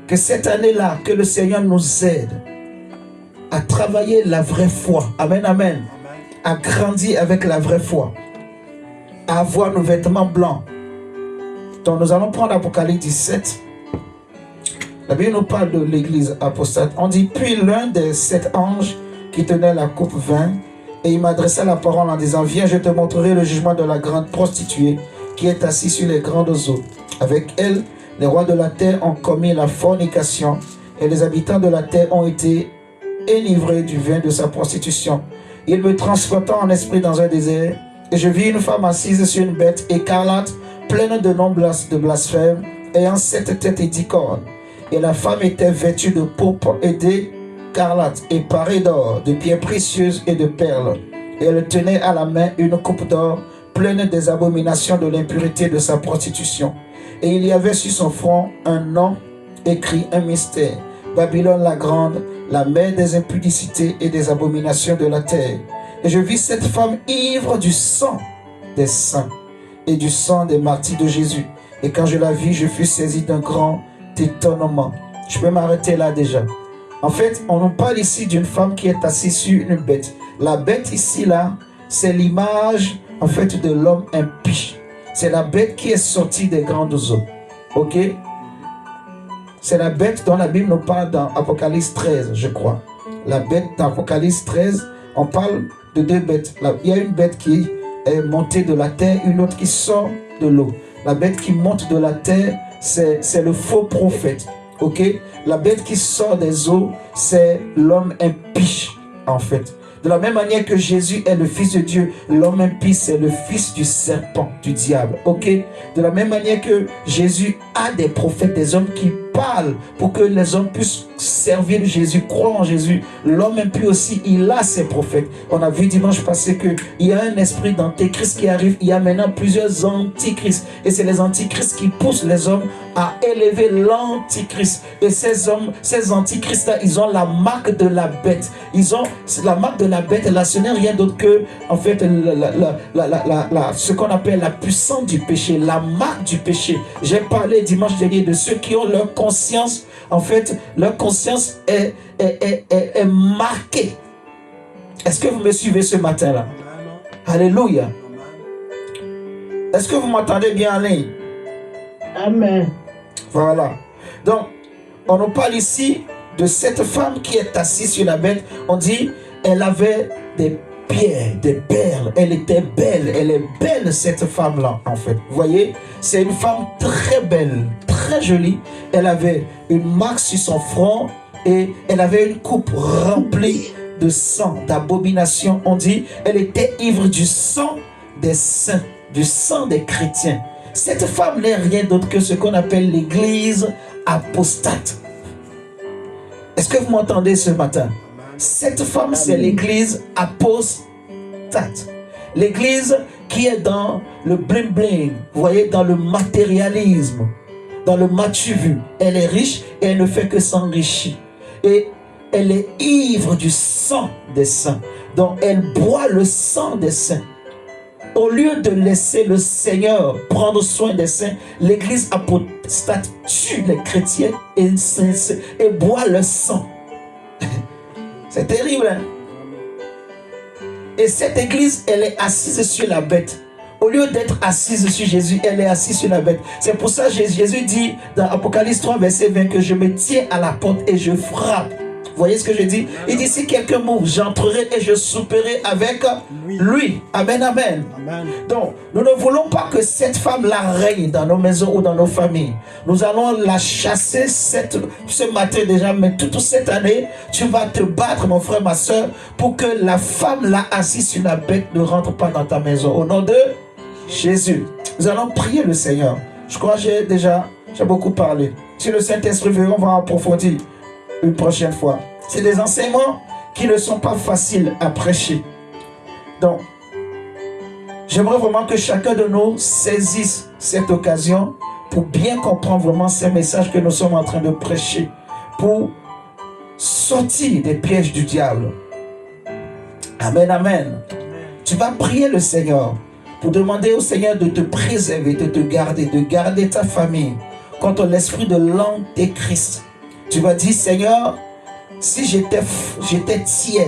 Que cette année-là, que le Seigneur nous aide à travailler la vraie foi. Amen, amen. À grandir avec la vraie foi. À avoir nos vêtements blancs. Donc nous allons prendre Apocalypse 17. La Bible nous parle de l'église apostate. On dit, puis l'un des 7 anges qui tenait la coupe vint, et il m'adressa la parole en disant, viens, je te montrerai le jugement de la grande prostituée qui est assise sur les grandes eaux. Avec elle, les rois de la terre ont commis la fornication, et les habitants de la terre ont été enivrés du vin de sa prostitution. Il me transporta en esprit dans un désert, et je vis une femme assise sur une bête écarlate, pleine de noms de blasphème, ayant 7 têtes et 10 cornes. Et la femme était vêtue de pourpre et d'écarlate, et parée d'or, de pierres précieuses et de perles. Et elle tenait à la main une coupe d'or, pleine des abominations de l'impureté de sa prostitution. Et il y avait sur son front un nom écrit, un mystère. Babylone la grande, la mère des impudicités et des abominations de la terre. Et je vis cette femme ivre du sang des saints et du sang des martyrs de Jésus. Et quand je la vis, je fus saisi d'un grand étonnement. Je peux m'arrêter là déjà. En fait, on nous parle ici d'une femme qui est assise sur une bête. La bête ici, là, c'est l'image, en fait, de l'homme impie. C'est la bête qui est sortie des grandes eaux. Ok? C'est la bête dont la Bible nous parle dans Apocalypse 13, je crois. La bête dans Apocalypse 13, on parle de 2 bêtes. Il y a une bête qui est montée de la terre, une autre qui sort de l'eau. La bête qui monte de la terre, c'est le faux prophète. Ok? La bête qui sort des eaux, c'est l'homme impie, en fait. De la même manière que Jésus est le Fils de Dieu, l'homme impie, c'est le fils du serpent, du diable. Ok? De la même manière que Jésus a des prophètes, des hommes qui parlent pour que les hommes puissent servir Jésus, croire en Jésus. L'homme impie aussi, il a ses prophètes. On a vu dimanche passé qu'il y a un esprit d'antéchrist qui arrive. Il y a maintenant plusieurs antichrists. Et c'est les antichrists qui poussent les hommes à élever l'antichrist. Et ces hommes, ces antichrists-là, ils ont la marque de la bête. Ils ont la marque de la bête. Là, ce n'est rien d'autre que, en fait, ce qu'on appelle la puissance du péché, la marque du péché. J'ai parlé dimanche dernier de ceux qui ont leur conscience. En fait, leur conscience est marquée. Est-ce que vous me suivez ce matin-là? Alléluia. Est-ce que vous m'entendez bien, Alain? Amen. Voilà. Donc, on nous parle ici de cette femme qui est assise sur la bête. On dit, elle avait des pierres, des perles. Elle était belle. Elle est belle, cette femme-là, en fait. Vous voyez, c'est une femme très belle, très jolie. Elle avait une marque sur son front et elle avait une coupe remplie de sang, d'abomination. On dit, elle était ivre du sang des saints, du sang des chrétiens. Cette femme n'est rien d'autre que ce qu'on appelle l'église apostate. Est-ce que vous m'entendez ce matin? Cette femme, c'est l'église apostate. L'église qui est dans le bling-bling, vous voyez, dans le matérialisme, dans le matu vu. Elle est riche et elle ne fait que s'enrichir. Et elle est ivre du sang des saints. Donc elle boit le sang des saints. Au lieu de laisser le Seigneur prendre soin des saints, l'église apostate tue les chrétiens et boit le sang. C'est terrible, hein? Et cette église, elle est assise sur la bête. Au lieu d'être assise sur Jésus, elle est assise sur la bête. C'est pour ça que Jésus dit dans Apocalypse 3, verset 20, que je me tiens à la porte et je frappe. Vous voyez ce que je dis? Il dit, si quelqu'un m'ouvre, j'entrerai et je souperai avec lui. Amen, amen. Amen. Donc, nous ne voulons pas que cette femme-là règne dans nos maisons ou dans nos familles. Nous allons la chasser ce matin déjà, mais toute cette année, tu vas te battre, mon frère, ma soeur, pour que la femme-là assise sur la bête ne rentre pas dans ta maison. Au nom de Jésus. Nous allons prier le Seigneur. Je crois que j'ai beaucoup parlé. Si le Saint-Esprit veut, on va approfondir une prochaine fois. C'est des enseignements qui ne sont pas faciles à prêcher. Donc, j'aimerais vraiment que chacun de nous saisisse cette occasion pour bien comprendre vraiment ces messages que nous sommes en train de prêcher, pour sortir des pièges du diable. Amen, amen. Tu vas prier le Seigneur pour demander au Seigneur de te préserver, de garder ta famille contre l'esprit de l'antéchrist. Tu vas dire, Seigneur, si j'étais tiède,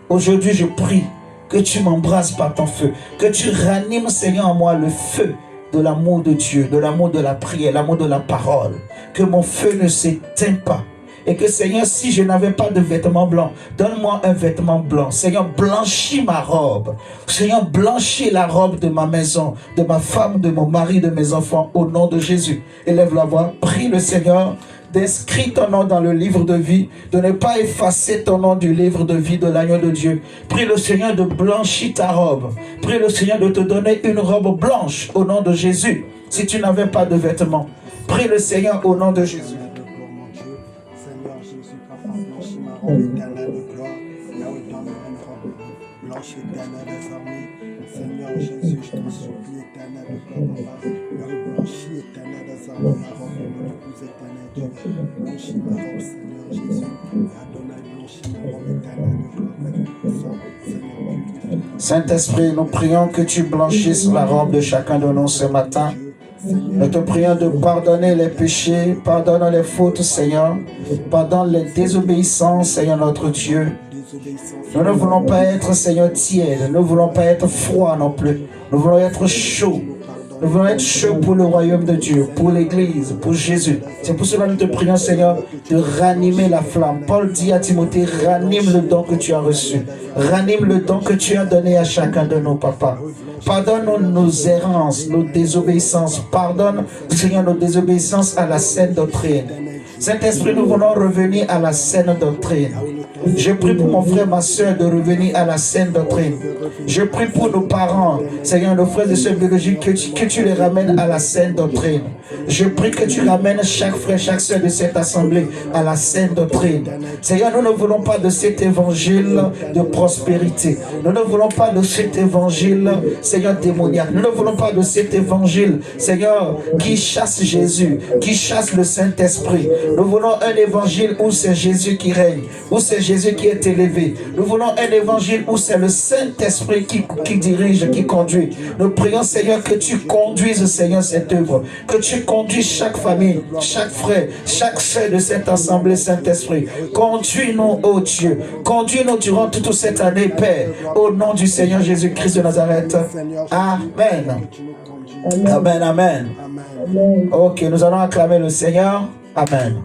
aujourd'hui je prie que tu m'embrasses par ton feu, que tu ranimes, Seigneur, en moi le feu de l'amour de Dieu, de l'amour de la prière, l'amour de la parole, que mon feu ne s'éteint pas. Et que Seigneur, si je n'avais pas de vêtements blancs, donne-moi un vêtement blanc. Seigneur, blanchis ma robe. Seigneur, blanchis la robe de ma maison, de ma femme, de mon mari, de mes enfants, au nom de Jésus. Élève la voix, prie le Seigneur d'inscrire ton nom dans le livre de vie, de ne pas effacer ton nom du livre de vie de l'agneau de Dieu. Prie le Seigneur de blanchir ta robe. Prie le Seigneur de te donner une robe blanche au nom de Jésus. Si tu n'avais pas de vêtements, prie le Seigneur au nom de Jésus. Blanche éternelle des armées, Seigneur Jésus, je t'en supplie, éternel de gloire, papa, blanchis éternel des armées, ma robe de l'épouse éternel Dieu, blanchis ma robe, Seigneur Jésus, Adonai, blanchis ma robe éternelle de gloire, Seigneur. Saint-Esprit, nous prions que tu blanchisses la robe de chacun de nous ce matin. Nous te prions de pardonner les péchés, pardonne les fautes, Seigneur, pardonne les désobéissances, Seigneur notre Dieu. Nous ne voulons pas être, Seigneur, tiède. Nous ne voulons pas être froid non plus. Nous voulons être chauds. Nous voulons être chauds pour le royaume de Dieu, pour l'Église, pour Jésus. C'est pour cela que nous te prions, Seigneur, de ranimer la flamme. Paul dit à Timothée, ranime le don que tu as reçu. Ranime le don que tu as donné à chacun de nos papas. Pardonne nos errances, nos désobéissances. Pardonne, Seigneur, nos désobéissances à la saine doctrine. Saint-Esprit, nous voulons revenir à la saine doctrine. Je prie pour mon frère, ma soeur de revenir à la saine doctrine. Je prie pour nos parents, Seigneur, nos frères et soeurs biologiques, que tu les ramènes à la saine doctrine. Je prie que tu ramènes chaque frère, chaque soeur de cette assemblée à la saine doctrine. Seigneur, nous ne voulons pas de cet évangile de prospérité. Nous ne voulons pas de cet évangile, Seigneur, démoniaque. Nous ne voulons pas de cet évangile, Seigneur, qui chasse Jésus, qui chasse le Saint-Esprit. Nous voulons un évangile où c'est Jésus qui règne, où c'est Jésus qui est élevé. Nous voulons un évangile où c'est le Saint-Esprit qui dirige, qui conduit. Nous prions, Seigneur, que tu conduises, Seigneur, cette œuvre. Que tu conduises chaque famille, chaque frère, chaque soeur de cette assemblée, Saint-Esprit. Conduis-nous, ô Dieu. Conduis-nous durant toute cette année, Père. Au nom du Seigneur Jésus-Christ de Nazareth. Amen. Amen, amen. Ok, nous allons acclamer le Seigneur. Amen.